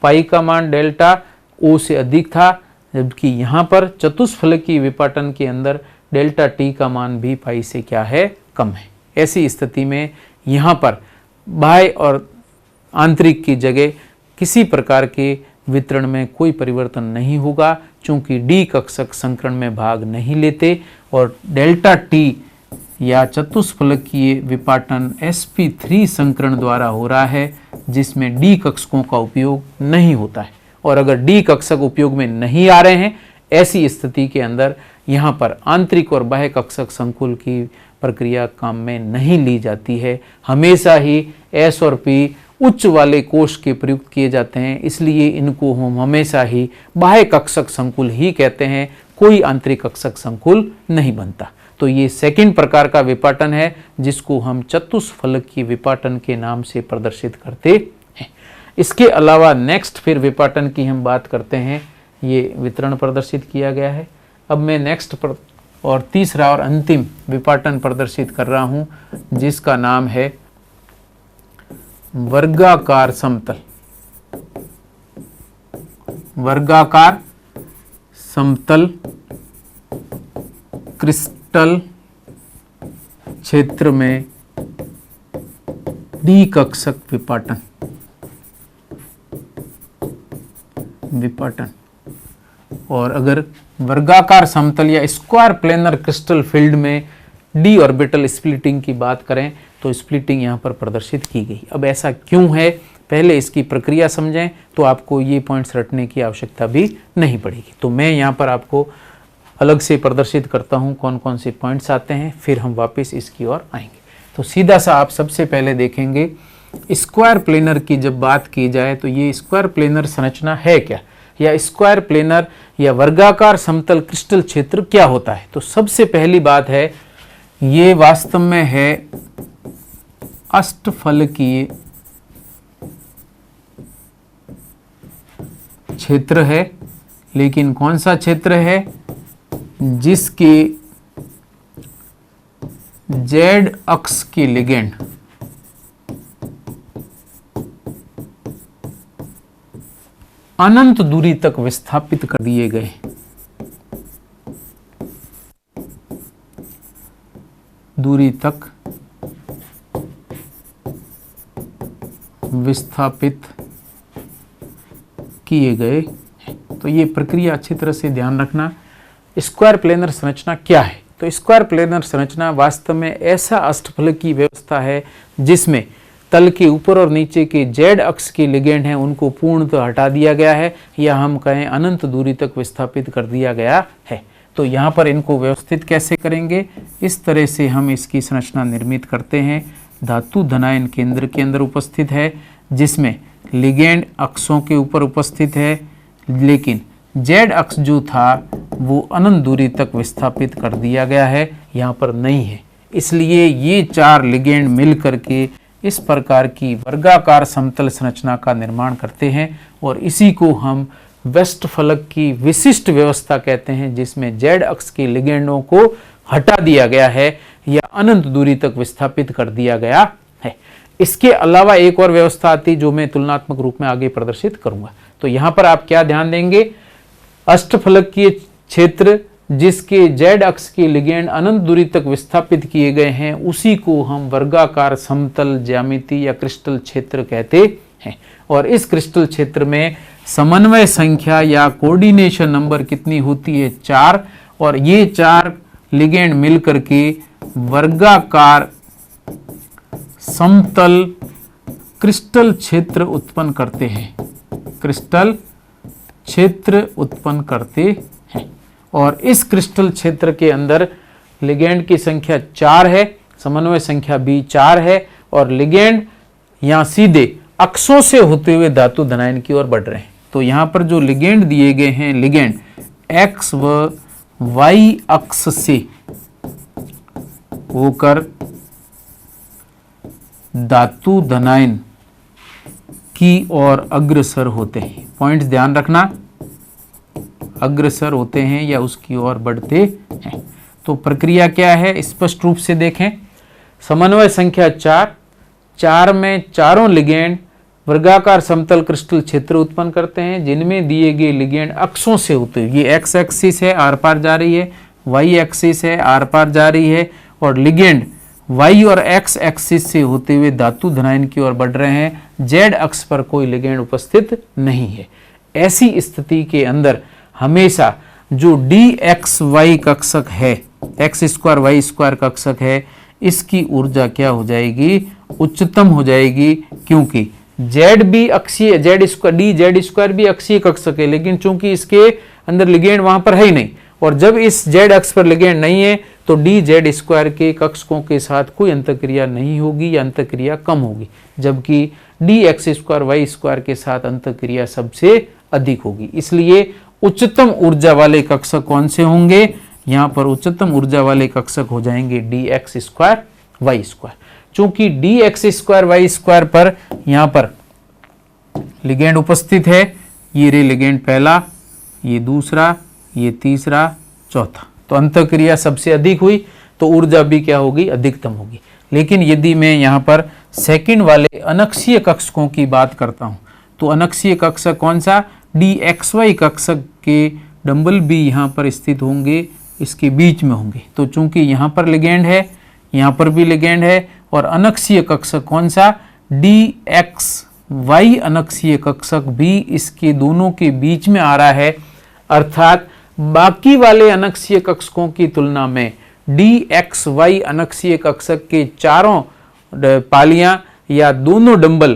A: पाई का मान डेल्टा ओ से अधिक था, जबकि यहाँ पर चतुष्फलकीय विपाटन के अंदर डेल्टा टी का मान भी पाई से क्या है, कम है। ऐसी स्थिति में यहाँ पर बाह्य और आंतरिक की जगह किसी प्रकार के वितरण में कोई परिवर्तन नहीं होगा, चूंकि डी कक्षक संकरण में भाग नहीं लेते और डेल्टा टी या चतुष्फलकीय विपाटन sp3 संकरण द्वारा हो रहा है, जिसमें डी कक्षकों का उपयोग नहीं होता है। और अगर डी कक्षक उपयोग में नहीं आ रहे हैं, ऐसी स्थिति के अंदर यहाँ पर आंतरिक और बाह्य कक्षक संकुल की प्रक्रिया काम में नहीं ली जाती है। हमेशा ही S और P उच्च वाले कोश के प्रयुक्त किए जाते हैं, इसलिए इनको हम हमेशा ही बाह्य कक्षक संकुल ही कहते हैं, कोई आंतरिक कक्षक संकुल नहीं बनता। तो ये सेकंड प्रकार का विपाटन है, जिसको हम चतुष्फलकीय विपाटन के नाम से प्रदर्शित करते हैं। इसके अलावा नेक्स्ट फिर विपाटन की हम बात करते हैं, ये वितरण प्रदर्शित किया गया है। अब मैं नेक्स्ट और तीसरा और अंतिम विपाटन प्रदर्शित कर रहा हूं, जिसका नाम है वर्गाकार समतल। वर्गाकार समतल क्रिस्टल क्षेत्र में डी कक्षक विपाटन। और अगर वर्गाकार समतल या स्क्वायर प्लेनर क्रिस्टल फील्ड में डी ऑर्बिटल स्प्लिटिंग की बात करें तो स्प्लिटिंग यहाँ पर प्रदर्शित की गई। अब ऐसा क्यों है, पहले इसकी प्रक्रिया समझें तो आपको ये पॉइंट्स रटने की आवश्यकता भी नहीं पड़ेगी। तो मैं यहाँ पर आपको अलग से प्रदर्शित करता हूँ कौन कौन से पॉइंट्स आते हैं, फिर हम वापस इसकी ओर आएंगे। तो सीधा सा आप सबसे पहले देखेंगे स्क्वायर प्लेनर की जब बात की जाए तो ये स्क्वायर प्लेनर संरचना है क्या, या स्क्वायर प्लेनर या वर्गाकार समतल क्रिस्टल क्षेत्र क्या होता है। तो सबसे पहली बात है, ये वास्तव में है अष्टफलकीय क्षेत्र है। लेकिन कौन सा क्षेत्र है, जिसके जेड अक्ष के लिगेंड अनंत दूरी तक विस्थापित कर दिए गए। दूरी तक विस्थापित किए गए। तो ये प्रक्रिया अच्छी तरह से ध्यान रखना। स्क्वायर प्लेनर संरचना क्या है, तो स्क्वायर प्लेनर संरचना वास्तव में ऐसा अष्टफलकीय व्यवस्था है जिसमें तल के ऊपर और नीचे के जेड अक्ष के लिगेंड हैं उनको पूर्णतः हटा दिया गया है, या हम कहें अनंत दूरी तक विस्थापित कर दिया गया है। तो यहाँ पर इनको व्यवस्थित कैसे करेंगे, इस तरह से हम इसकी संरचना निर्मित करते हैं। धातु धनायन केंद्र के अंदर उपस्थित है, जिसमें लिगेंड अक्षों के ऊपर उपस्थित है, लेकिन जेड अक्ष जो था वो अनंत दूरी तक विस्थापित कर दिया गया है, यहाँ पर नहीं है। इसलिए ये चार लिगेंड मिल करके इस प्रकार की वर्गाकार समतल संरचना का निर्माण करते हैं, और इसी को हम वेस्टफलक की विशिष्ट व्यवस्था कहते हैं, जिसमें जेड अक्ष के लिगेंडों को हटा दिया गया है या अनंत दूरी तक विस्थापित कर दिया गया है। इसके अलावा एक और व्यवस्था आती जो मैं तुलनात्मक रूप में आगे प्रदर्शित करूंगा। तो यहाँ पर आप क्या ध्यान देंगे, अष्टफलकीय क्षेत्र जिसके जेड अक्ष के लिगेंड अनंत दूरी तक विस्थापित किए गए हैं, उसी को हम वर्गाकार समतल ज्यामिति या क्रिस्टल क्षेत्र कहते हैं। और इस क्रिस्टल क्षेत्र में समन्वय संख्या या कोऑर्डिनेशन नंबर कितनी होती है, 4, और ये 4 लिगेंड मिलकर के वर्गाकार समतल क्रिस्टल क्षेत्र उत्पन्न करते हैं। क्रिस्टल क्षेत्र उत्पन्न करते हैं, और इस क्रिस्टल क्षेत्र के अंदर लिगेंड की संख्या 4 है, समन्वय संख्या भी 4 है, और लिगेंड यहाँ सीधे अक्षों से होते हुए धातु धनायन की ओर बढ़ रहे हैं। तो यहाँ पर जो लिगेंड दिए गए हैं, लिगेंड एक्स व वाई अक्ष से होकर धातु धनायन की ओर अग्रसर होते हैं। पॉइंट्स ध्यान रखना, अग्रसर होते हैं या उसकी ओर बढ़ते हैं। तो प्रक्रिया क्या है, स्पष्ट रूप से देखें। समन्वय संख्या 4 में चारों लिगेंड वर्गाकार समतल क्रिस्टल क्षेत्र उत्पन्न करते हैं जिनमें दिए गए लिगेंड अक्षों से होते हुए, ये एक्स एक्सिस है आर पार जा रही है, वाई एक्सिस है आर पार जा रही है, और लिगेंड वाई और एक्स एक्सिस से होते हुए धातु धनायन की ओर बढ़ रहे हैं। जेड अक्ष पर कोई लिगेंड उपस्थित नहीं है। ऐसी स्थिति के अंदर हमेशा जो डी एक्स वाई कक्षक है, एक्स स्क्वायर वाई स्क्वायर कक्षक है, इसकी ऊर्जा क्या हो जाएगी, उच्चतम हो जाएगी, क्योंकि जेड भी अक्षीय, Z square D Z square भी अक्षीय कक्षक है, लेकिन चूंकि इसके अंदर लिगेंड वहां पर है ही नहीं, और जब इस जेड अक्ष पर लिगेंड नहीं है तो डी जेड स्क्वायर के कक्षकों के साथ कोई अंतःक्रिया नहीं होगी या अंतःक्रिया कम होगी, जबकि D X square Y square के साथ अंतःक्रिया सबसे अधिक होगी। इसलिए उच्चतम ऊर्जा वाले कक्षक कौन से होंगे, यहां पर उच्चतम ऊर्जा वाले कक्षक हो जाएंगे D X square Y square. चूंकि D X square Y square पर यहां पर लिगेंड उपस्थित है, ये रे लिगेंड पहला, ये दूसरा, ये तीसरा, चौथा, तो अंतःक्रिया सबसे अधिक हुई तो ऊर्जा भी क्या होगी, अधिकतम होगी। लेकिन यदि मैं यहाँ पर सेकंड वाले अनक्षीय कक्षकों की बात करता हूँ तो अनक्षीय कक्षक कौन सा, डी एक्स वाई कक्षक के डंबल भी यहाँ पर स्थित होंगे, इसके बीच में होंगे। तो चूंकि यहाँ पर लिगेंड है, यहाँ पर भी लिगेंड है, और अनक्षीय कक्षक कौन सा, डी एक्स वाई अनक्षीय कक्षक भी इसके दोनों के बीच में आ रहा है। अर्थात बाकी वाले अनक्षीय कक्षकों की तुलना में डी एक्स वाई अनक्षीय कक्षक के चारों पालियां या दोनों डंबल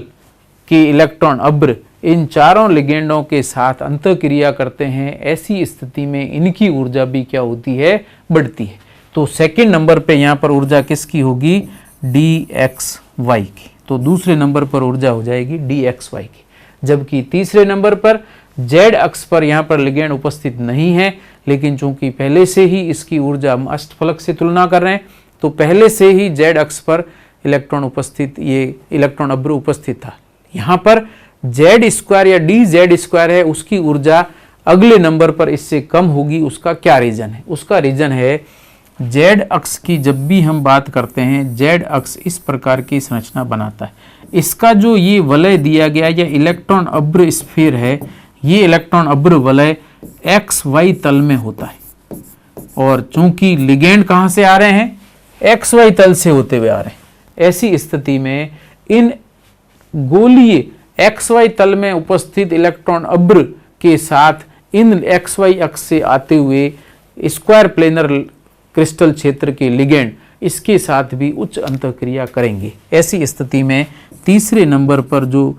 A: के इलेक्ट्रॉन अब्र इन चारों लिगेंडों के साथ अंतःक्रिया करते हैं। ऐसी स्थिति में इनकी ऊर्जा भी क्या होती है, बढ़ती है। तो सेकंड नंबर पे यहाँ पर ऊर्जा किसकी होगी, डी एक्स वाई की। तो दूसरे नंबर पर ऊर्जा हो जाएगी डी एक्स वाई की, जबकि तीसरे नंबर पर जेड अक्ष पर यहाँ पर लिगेंड उपस्थित नहीं है, लेकिन चूंकि पहले से ही इसकी ऊर्जा हम अष्टफलक से तुलना कर रहे हैं तो पहले से ही जेड अक्ष पर इलेक्ट्रॉन उपस्थित, ये इलेक्ट्रॉन अब्र उपस्थित था। यहाँ पर जेड स्क्वायर या डी जेड स्क्वायर है, उसकी ऊर्जा अगले नंबर पर इससे कम होगी। उसका क्या रीजन है, उसका रीजन है जेड अक्ष की जब भी हम बात करते हैं, जेड अक्ष इस प्रकार की संरचना बनाता है। इसका जो ये वलय दिया गया या इलेक्ट्रॉन अब्र स्फीयर है, ये इलेक्ट्रॉन अब्र वलय एक्स वाई तल में होता है, और चूंकि लिगेंड कहां से आ रहे हैं, एक्स वाई तल से होते हुए आ रहे हैं। ऐसी स्थिति में इन गोलीय एक्स वाई तल में उपस्थित इलेक्ट्रॉन अब्र के साथ इन एक्स वाई अक्ष से आते हुए स्क्वायर प्लेनर क्रिस्टल क्षेत्र के लिगेंड इसके साथ भी उच्च अंतःक्रिया करेंगे। ऐसी स्थिति में तीसरे नंबर पर जो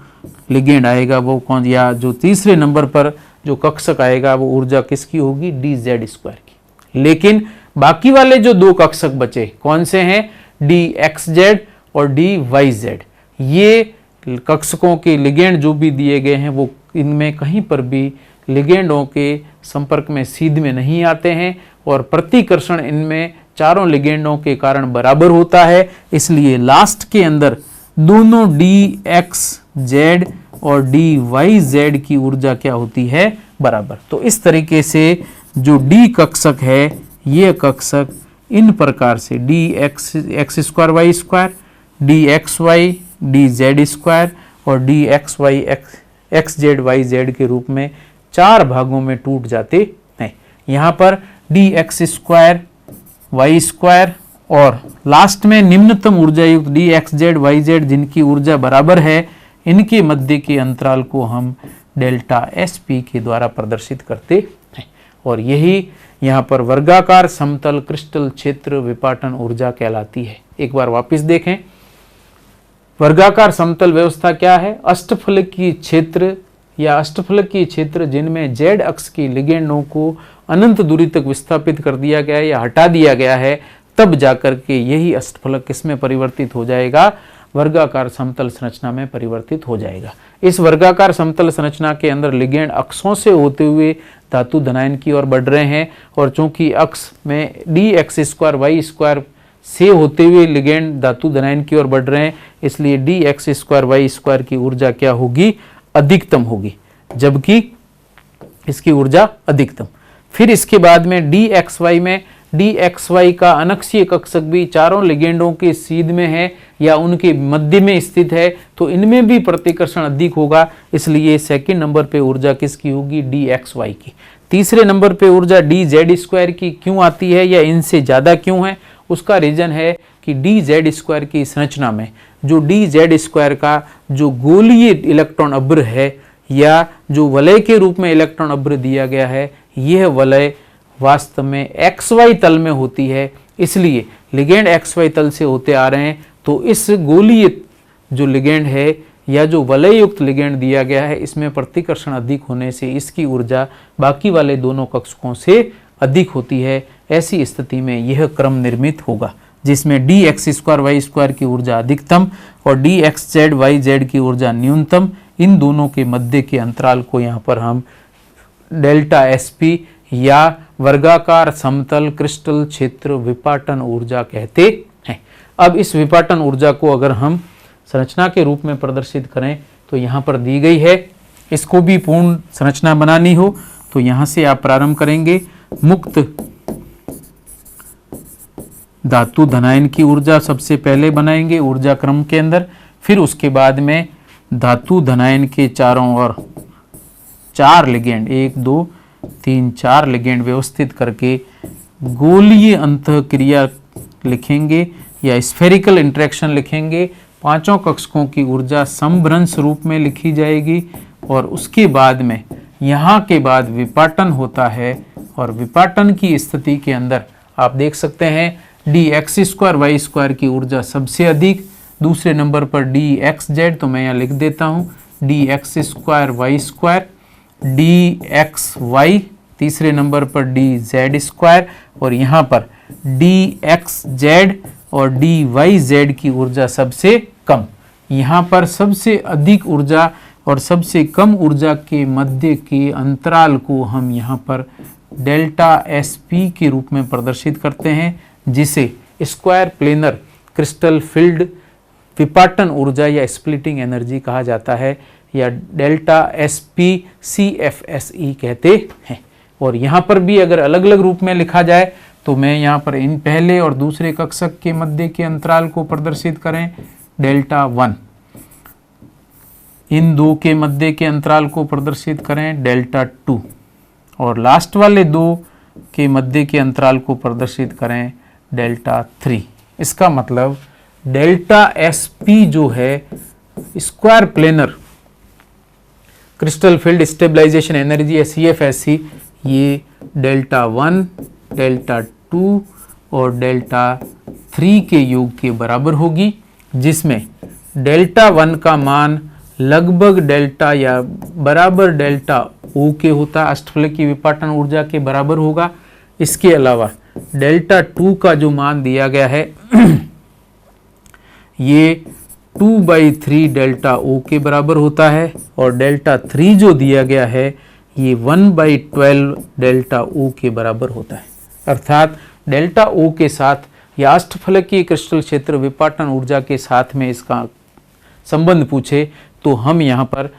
A: लिगेंड आएगा वो कौन, या जो तीसरे नंबर पर जो कक्षक आएगा वो ऊर्जा किसकी होगी, डी जेड स्क्वायर की। लेकिन बाकी वाले जो दो कक्षक बचे कौन से हैं, डी एक्स जेड और डी वाई जेड। ये कक्षकों के लिगेंड जो भी दिए गए हैं वो इनमें कहीं पर भी लिगेंडों के संपर्क में सीध में नहीं आते हैं, और प्रतिकर्षण इनमें चारों लिगेंडों के कारण बराबर होता है। इसलिए लास्ट के अंदर दोनों डी एक्स जेड और डी वाई जेड की ऊर्जा क्या होती है, बराबर। तो इस तरीके से जो डी कक्षक है, ये कक्षक इन प्रकार से D X square Y square, D X Y, D Z square और D X Y X Z Y Z के रूप में चार भागों में टूट जाते हैं। यहाँ पर D X square Y square और लास्ट में निम्नतम ऊर्जा युक्त D X Z Y Z जिनकी ऊर्जा बराबर है, इनके मध्य के अंतराल को हम डेल्टा एस पी के द्वारा प्रदर्शित करते हैं, और यही यहाँ पर वर्गाकार समतल क्रिस्टल क्षेत्र विपाटन ऊर्जा कहलाती है। एक बार वापस देखें, वर्गाकार समतल व्यवस्था क्या है, अष्टफलकीय क्षेत्र या अष्टफलकीय क्षेत्र जिनमें जेड अक्ष की लिगेंडों को अनंत दूरी तक विस्थापित कर दिया गया है या हटा दिया गया है, तब जाकर के यही अष्टफलक किसमें परिवर्तित हो जाएगा, वर्गाकार समतल संरचना में परिवर्तित हो जाएगा। इस वर्गाकार समतल संरचना के अंदर लिगेंड अक्षों से होते हुए धातु धनायन की ओर बढ़ रहे हैं, और चूंकि अक्ष में D X square Y square से होते हुए लिगेंड धातु धनायन की ओर बढ़ रहे हैं, इसलिए D X square Y square की ऊर्जा क्या होगी, अधिकतम होगी, जबकि इसकी ऊर्जा अधिकतम। फिर इसके बाद में डी एक्स वाई में DXY का अनक्षीय कक्षक भी चारों लिगेंडों के सीध में है या उनके मध्य में स्थित है, तो इनमें भी प्रतिकर्षण अधिक होगा, इसलिए सेकंड नंबर पे ऊर्जा किसकी होगी? DXY की। तीसरे नंबर पे ऊर्जा DZ² की क्यों आती है या इनसे ज़्यादा क्यों है? उसका रीजन है कि DZ² की संरचना में जो DZ² का जो गोलीय इलेक्ट्रॉन अभ्र है या जो वलय के रूप में इलेक्ट्रॉन अभ्र दिया गया है, यह वलय वास्तव में XY तल में होती है, इसलिए लिगेंड XY तल से होते आ रहे हैं, तो इस गोलीय जो लिगेंड है या जो वलय युक्त लिगेंड दिया गया है, इसमें प्रतिकर्षण अधिक होने से इसकी ऊर्जा बाकी वाले दोनों कक्षकों से अधिक होती है। ऐसी स्थिति में यह क्रम निर्मित होगा जिसमें DX²Y² की ऊर्जा अधिकतम और DXZ/YZ की ऊर्जा न्यूनतम, इन दोनों के मध्य के अंतराल को यहाँ पर हम डेल्टा SP या वर्गाकार समतल क्रिस्टल क्षेत्र विपाटन ऊर्जा कहते हैं। अब इस विपाटन ऊर्जा को अगर हम संरचना के रूप में प्रदर्शित करें तो यहाँ पर दी गई है। इसको भी पूर्ण संरचना बनानी हो तो यहाँ से आप प्रारंभ करेंगे। मुक्त धातु धनायन की ऊर्जा सबसे पहले बनाएंगे ऊर्जा क्रम के अंदर, फिर उसके बाद में धातु धनायन के चारों ओर 4 लिगेंड 1 2 3 4 लिगेंड व्यवस्थित करके गोलीय अंतःक्रिया लिखेंगे या स्फेरिकल इंटरेक्शन लिखेंगे। पांचों कक्षकों की ऊर्जा समभ्रंश रूप में लिखी जाएगी और उसके बाद में यहाँ के बाद विपाटन होता है और विपाटन की स्थिति के अंदर आप देख सकते हैं DX²Y² की ऊर्जा सबसे अधिक, दूसरे नंबर पर DXZ, तो मैं यहाँ लिख देता हूँ DX²Y², DXY, तीसरे नंबर पर DZ² और यहाँ पर DXZ और DYZ की ऊर्जा सबसे कम। यहाँ पर सबसे अधिक ऊर्जा और सबसे कम ऊर्जा के मध्य के अंतराल को हम यहाँ पर डेल्टा SP के रूप में प्रदर्शित करते हैं, जिसे स्क्वायर प्लेनर क्रिस्टल फील्ड विपाटन ऊर्जा या स्प्लिटिंग एनर्जी कहा जाता है या डेल्टा SP CFSE कहते हैं। और यहाँ पर भी अगर अलग अलग रूप में लिखा जाए तो मैं यहाँ पर इन पहले और दूसरे कक्षक के मध्य के अंतराल को प्रदर्शित करें डेल्टा 1, इन दो के मध्य के अंतराल को प्रदर्शित करें डेल्टा 2 और लास्ट वाले दो के मध्य के अंतराल को प्रदर्शित करें डेल्टा 3। इसका मतलब डेल्टा SP जो है square planar crystal field stabilisation energy या CFSE, ये डेल्टा 1, डेल्टा 2 और डेल्टा 3 के योग के बराबर होगी, जिसमें डेल्टा 1 का मान लगभग डेल्टा या बराबर डेल्टा O के होता है, अष्टफलक की विपाटन ऊर्जा के बराबर होगा। इसके अलावा डेल्टा 2 का जो मान दिया गया है ये 2/3 डेल्टा O के बराबर होता है और डेल्टा 3 जो दिया गया है ये 1/12 डेल्टा O के बराबर होता है। अर्थात डेल्टा O के साथ या अष्टफलकीय क्रिस्टल क्षेत्र विपाटन ऊर्जा के साथ में इसका संबंध पूछे तो हम यहाँ पर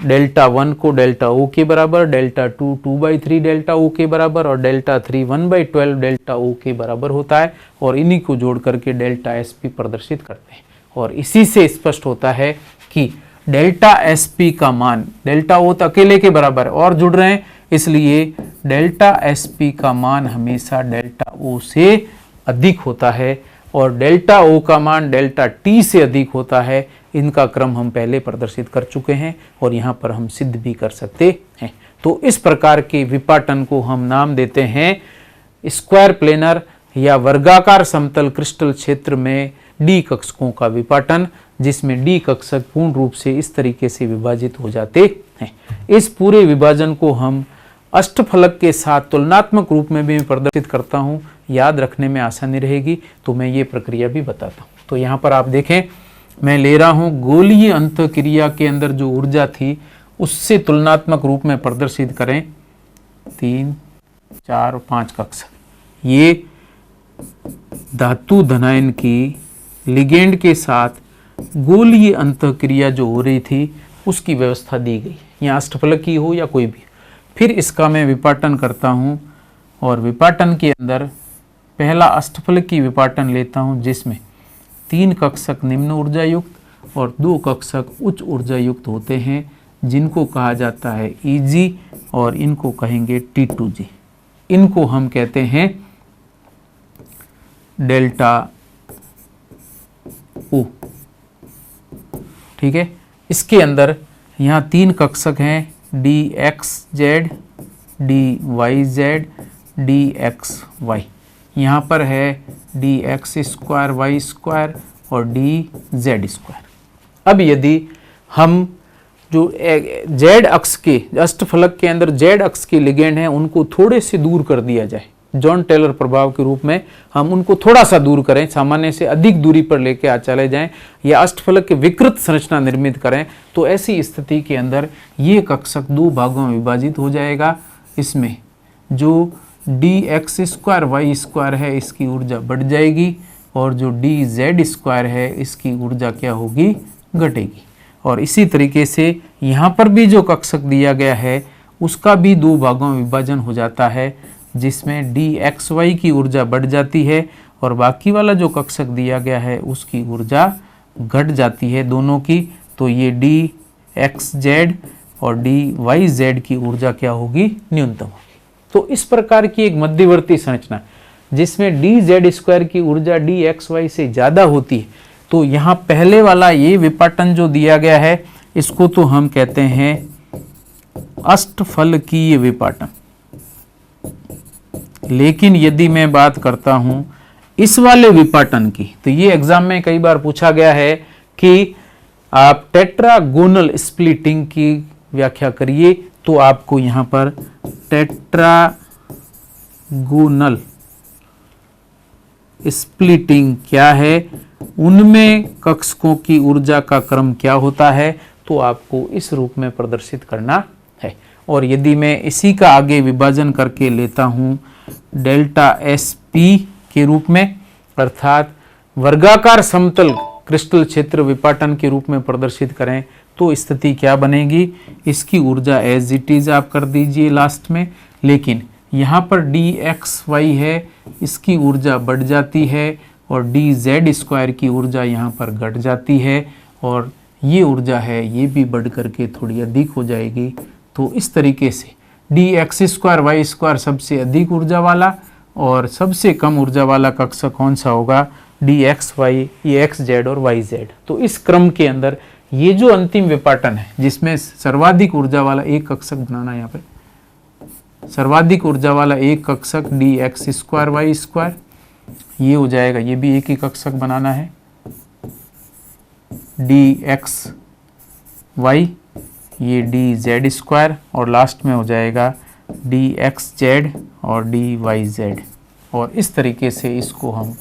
A: डेल्टा 1 को डेल्टा O के बराबर, डेल्टा 2 2/3 डेल्टा O के बराबर और डेल्टा 3 1/12 डेल्टा O के बराबर होता है और इन्हीं को जोड़ करके डेल्टा SP प्रदर्शित करते हैं। और इसी से स्पष्ट होता है कि डेल्टा SP का मान डेल्टा O तो अकेले के बराबर और जुड़ रहे हैं, इसलिए डेल्टा SP का मान हमेशा डेल्टा O से अधिक होता है और डेल्टा O का मान डेल्टा T से अधिक होता है। इनका क्रम हम पहले प्रदर्शित कर चुके हैं और यहाँ पर हम सिद्ध भी कर सकते हैं। तो इस प्रकार के विपाटन को हम नाम देते हैं स्क्वायर प्लेनर या वर्गाकार समतल क्रिस्टल क्षेत्र में D कक्षकों का विपाटन, जिसमें D कक्षक पूर्ण रूप से इस तरीके से विभाजित हो जाते हैं। इस पूरे विभाजन को हम अष्टफलक के साथ तुलनात्मक रूप में भी प्रदर्शित करता हूँ, याद रखने में आसानी रहेगी, तो मैं ये प्रक्रिया भी बताता हूँ। तो यहाँ पर आप देखें, मैं ले रहा हूँ गोलीय अंतःक्रिया के अंदर जो ऊर्जा थी उससे तुलनात्मक रूप में प्रदर्शित करें 3, 4 और 5 कक्षक। ये धातु धनायन की लिगेंड के साथ गोलीय अंतःक्रिया जो हो रही थी उसकी व्यवस्था दी गई, यहाँ अष्टफलक की हो या कोई भी। फिर इसका मैं विपाटन करता हूँ और विपाटन के अंदर पहला अष्टफलकीय विपाटन लेता हूं जिसमें 3 कक्षक निम्न ऊर्जा युक्त और 2 कक्षक उच्च ऊर्जा युक्त होते हैं, जिनको कहा जाता है Eg और इनको कहेंगे T2G। इनको हम कहते हैं डेल्टा O। ठीक है, इसके अंदर यहाँ 3 कक्षक हैं dxz, dyz, dxy। यहाँ पर है dx स्क्वायर वाई स्क्वायर और dz स्क्वायर। अब यदि हम जो z अक्ष के अष्टफलक के अंदर z अक्ष के लिगेंड हैं उनको थोड़े से दूर कर दिया जाए, जॉन टेलर प्रभाव के रूप में हम उनको थोड़ा सा दूर करें, सामान्य से अधिक दूरी पर लेके चले जाएं या अष्टफलक के विकृत संरचना निर्मित करें, तो ऐसी स्थिति के अंदर ये कक्षक 2 भागों में विभाजित हो जाएगा। इसमें जो dx स्क्वायर वाई स्क्वायर है इसकी ऊर्जा बढ़ जाएगी और जो dz स्क्वायर है इसकी ऊर्जा क्या होगी, घटेगी। और इसी तरीके से यहाँ पर भी जो कक्षक दिया गया है उसका भी 2 भागों में विभाजन हो जाता है, जिसमें dxy की ऊर्जा बढ़ जाती है और बाकी वाला जो कक्षक दिया गया है उसकी ऊर्जा घट जाती है दोनों की। तो ये dxz और dyz की ऊर्जा क्या होगी, न्यूनतम होगी। तो इस प्रकार की एक मध्यवर्ती संरचना जिसमें dz स्क्वायर की ऊर्जा dxy से ज़्यादा होती है, तो यहाँ पहले वाला ये विपाटन जो दिया गया है इसको तो हम कहते हैं अष्टफलकीय विपाटन। लेकिन यदि मैं बात करता हूं इस वाले विपाटन की, तो ये एग्जाम में कई बार पूछा गया है कि आप टेट्रागोनल स्प्लिटिंग की व्याख्या करिए, तो आपको यहां पर टेट्रागोनल स्प्लिटिंग क्या है, उनमें कक्षकों की ऊर्जा का क्रम क्या होता है, तो आपको इस रूप में प्रदर्शित करना है। और यदि मैं इसी का आगे विभाजन करके लेता हूं डेल्टा SP के रूप में, अर्थात वर्गाकार समतल क्रिस्टल क्षेत्र विपाटन के रूप में प्रदर्शित करें, तो स्थिति क्या बनेगी, इसकी ऊर्जा एज इट इज आप कर दीजिए लास्ट में। लेकिन यहाँ पर dxy है, इसकी ऊर्जा बढ़ जाती है और dz स्क्वायर की ऊर्जा यहाँ पर घट जाती है और ये ऊर्जा है ये भी बढ़ करके थोड़ी अधिक हो जाएगी। तो इस तरीके से dx स्क्वायर वाई स्क्वायर सबसे अधिक ऊर्जा वाला और सबसे कम ऊर्जा वाला कक्षक कौन सा होगा, dxy, ये xz और yz। तो इस क्रम के अंदर ये जो अंतिम विपाटन है जिसमें सर्वाधिक ऊर्जा वाला एक कक्षक बनाना, यहाँ पे सर्वाधिक ऊर्जा वाला एक कक्षक dx स्क्वायर वाई स्क्वायर, ये हो जाएगा, ये भी एक ही कक्षक बनाना है dxy, ये dz स्क्वायर और लास्ट में हो जाएगा dxz और dyz। और इस तरीके से इसको हम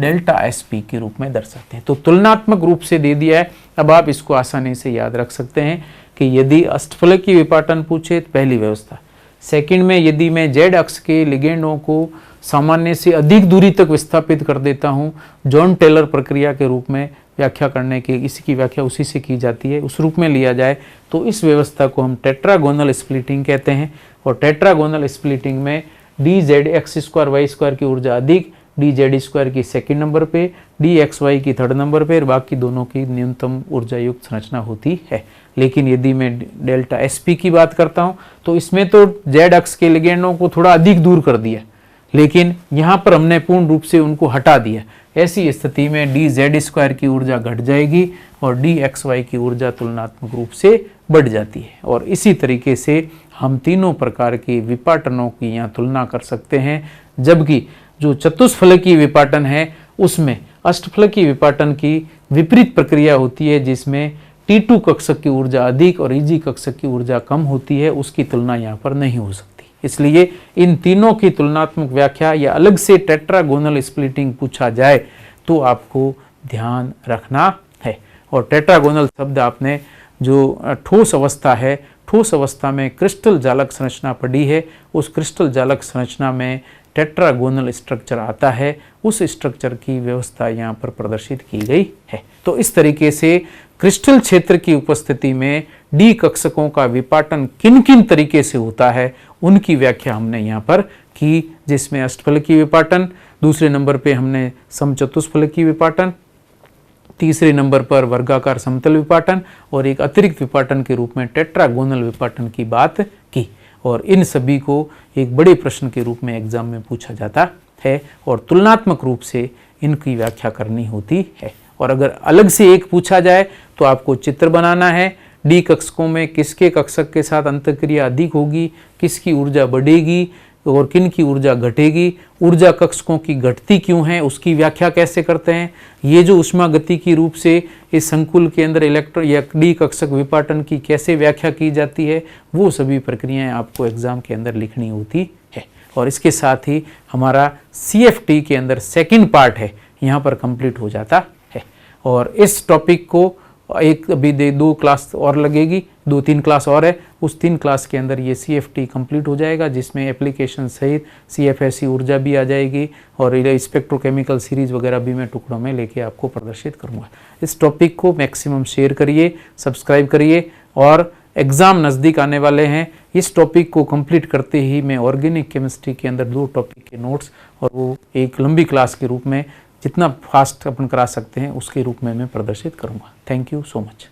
A: डेल्टा SP के रूप में दर्शाते हैं। तो तुलनात्मक रूप से दे दिया है। अब आप इसको आसानी से याद रख सकते हैं कि यदि अष्टफलकीय विपाटन पूछे तो पहली व्यवस्था, सेकंड में यदि मैं z अक्ष के लिगेंडों को सामान्य से अधिक दूरी तक विस्थापित कर देता हूं, जॉन टेलर प्रक्रिया के रूप में व्याख्या करने की, इसकी व्याख्या उसी से की जाती है, उस रूप में लिया जाए तो इस व्यवस्था को हम टेट्रागोनल स्प्लिटिंग कहते हैं। और टेट्रागोनल स्प्लिटिंग में dz x square Y square की ऊर्जा अधिक, dz स्क्वायर की सेकंड नंबर पे, dxy की थर्ड नंबर पे और बाकी दोनों की न्यूनतम ऊर्जा युक्त संरचना होती है। लेकिन यदि मैं डेल्टा SP की बात करता हूं तो इसमें तो z अक्ष के लिगेंडों को थोड़ा अधिक दूर कर दिया, लेकिन यहाँ पर हमने पूर्ण रूप से उनको हटा दिया। ऐसी स्थिति में dz स्क्वायर की ऊर्जा घट जाएगी और dxy की ऊर्जा तुलनात्मक रूप से बढ़ जाती है। और इसी तरीके से हम तीनों प्रकार के विपाटनों की यहाँ तुलना कर सकते हैं, जबकि जो चतुष्फलकीय विपाटन है उसमें अष्टफलकीय विपाटन की विपरीत प्रक्रिया होती है, जिसमें T2 कक्षक की ऊर्जा अधिक और Eg कक्षक की ऊर्जा कम होती है, उसकी तुलना यहाँ पर नहीं हो सकती। इसलिए इन तीनों की तुलनात्मक व्याख्या या अलग से टेट्रागोनल स्प्लिटिंग पूछा जाए तो आपको ध्यान रखना है। और टेट्रागोनल शब्द आपने जो ठोस अवस्था है, ठोस अवस्था में क्रिस्टल जालक संरचना पड़ी है, उस क्रिस्टल जालक संरचना में टेट्रागोनल स्ट्रक्चर आता है, उस स्ट्रक्चर की व्यवस्था यहाँ पर प्रदर्शित की गई है। तो इस तरीके से क्रिस्टल क्षेत्र की उपस्थिति में डी कक्षकों का विपाटन किन किन तरीके से होता है उनकी व्याख्या हमने यहाँ पर की, जिसमें अष्टफलकीय विपाटन, दूसरे नंबर पे हमने समचतुष्फलकीय विपाटन, तीसरे नंबर पर वर्गाकार समतल विपाटन और एक अतिरिक्त विपाटन के रूप में टेट्रागोनल विपाटन की बात की। और इन सभी को एक बड़े प्रश्न के रूप में एग्जाम में पूछा जाता है और तुलनात्मक रूप से इनकी व्याख्या करनी होती है। और अगर अलग से एक पूछा जाए तो आपको चित्र बनाना है, डी कक्षकों में किसके कक्षक के साथ अंतःक्रिया अधिक होगी, किसकी ऊर्जा बढ़ेगी और किन की ऊर्जा घटेगी, ऊर्जा कक्षकों की घटती क्यों है, उसकी व्याख्या कैसे करते हैं, ये जो ऊष्मा गति की रूप से इस संकुल के अंदर इलेक्ट्रॉन या डी कक्षक विपाटन की कैसे व्याख्या की जाती है, वो सभी प्रक्रियाएं आपको एग्जाम के अंदर लिखनी होती है। और इसके साथ ही हमारा CFT के अंदर सेकंड पार्ट है यहाँ पर कंप्लीट हो जाता है। और इस टॉपिक को एक अभी 2 क्लास और लगेगी, 2-3 क्लास और है, उस 3 क्लास के अंदर ये CFT कंप्लीट हो जाएगा, जिसमें एप्लीकेशन सहित CFSE ऊर्जा भी आ जाएगी और स्पेक्ट्रोकेमिकल सीरीज वगैरह भी मैं टुकड़ों में लेके आपको प्रदर्शित करूंगा। इस टॉपिक को मैक्सिमम शेयर करिए, सब्सक्राइब करिए और एग्ज़ाम नज़दीक आने वाले हैं। इस टॉपिक को कंप्लीट करते ही मैं ऑर्गेनिक केमिस्ट्री के अंदर 2 टॉपिक के नोट्स और वो एक लंबी क्लास के रूप में जितना फास्ट अपन करा सकते हैं उसके रूप में मैं प्रदर्शित करूंगा। Thank you so much.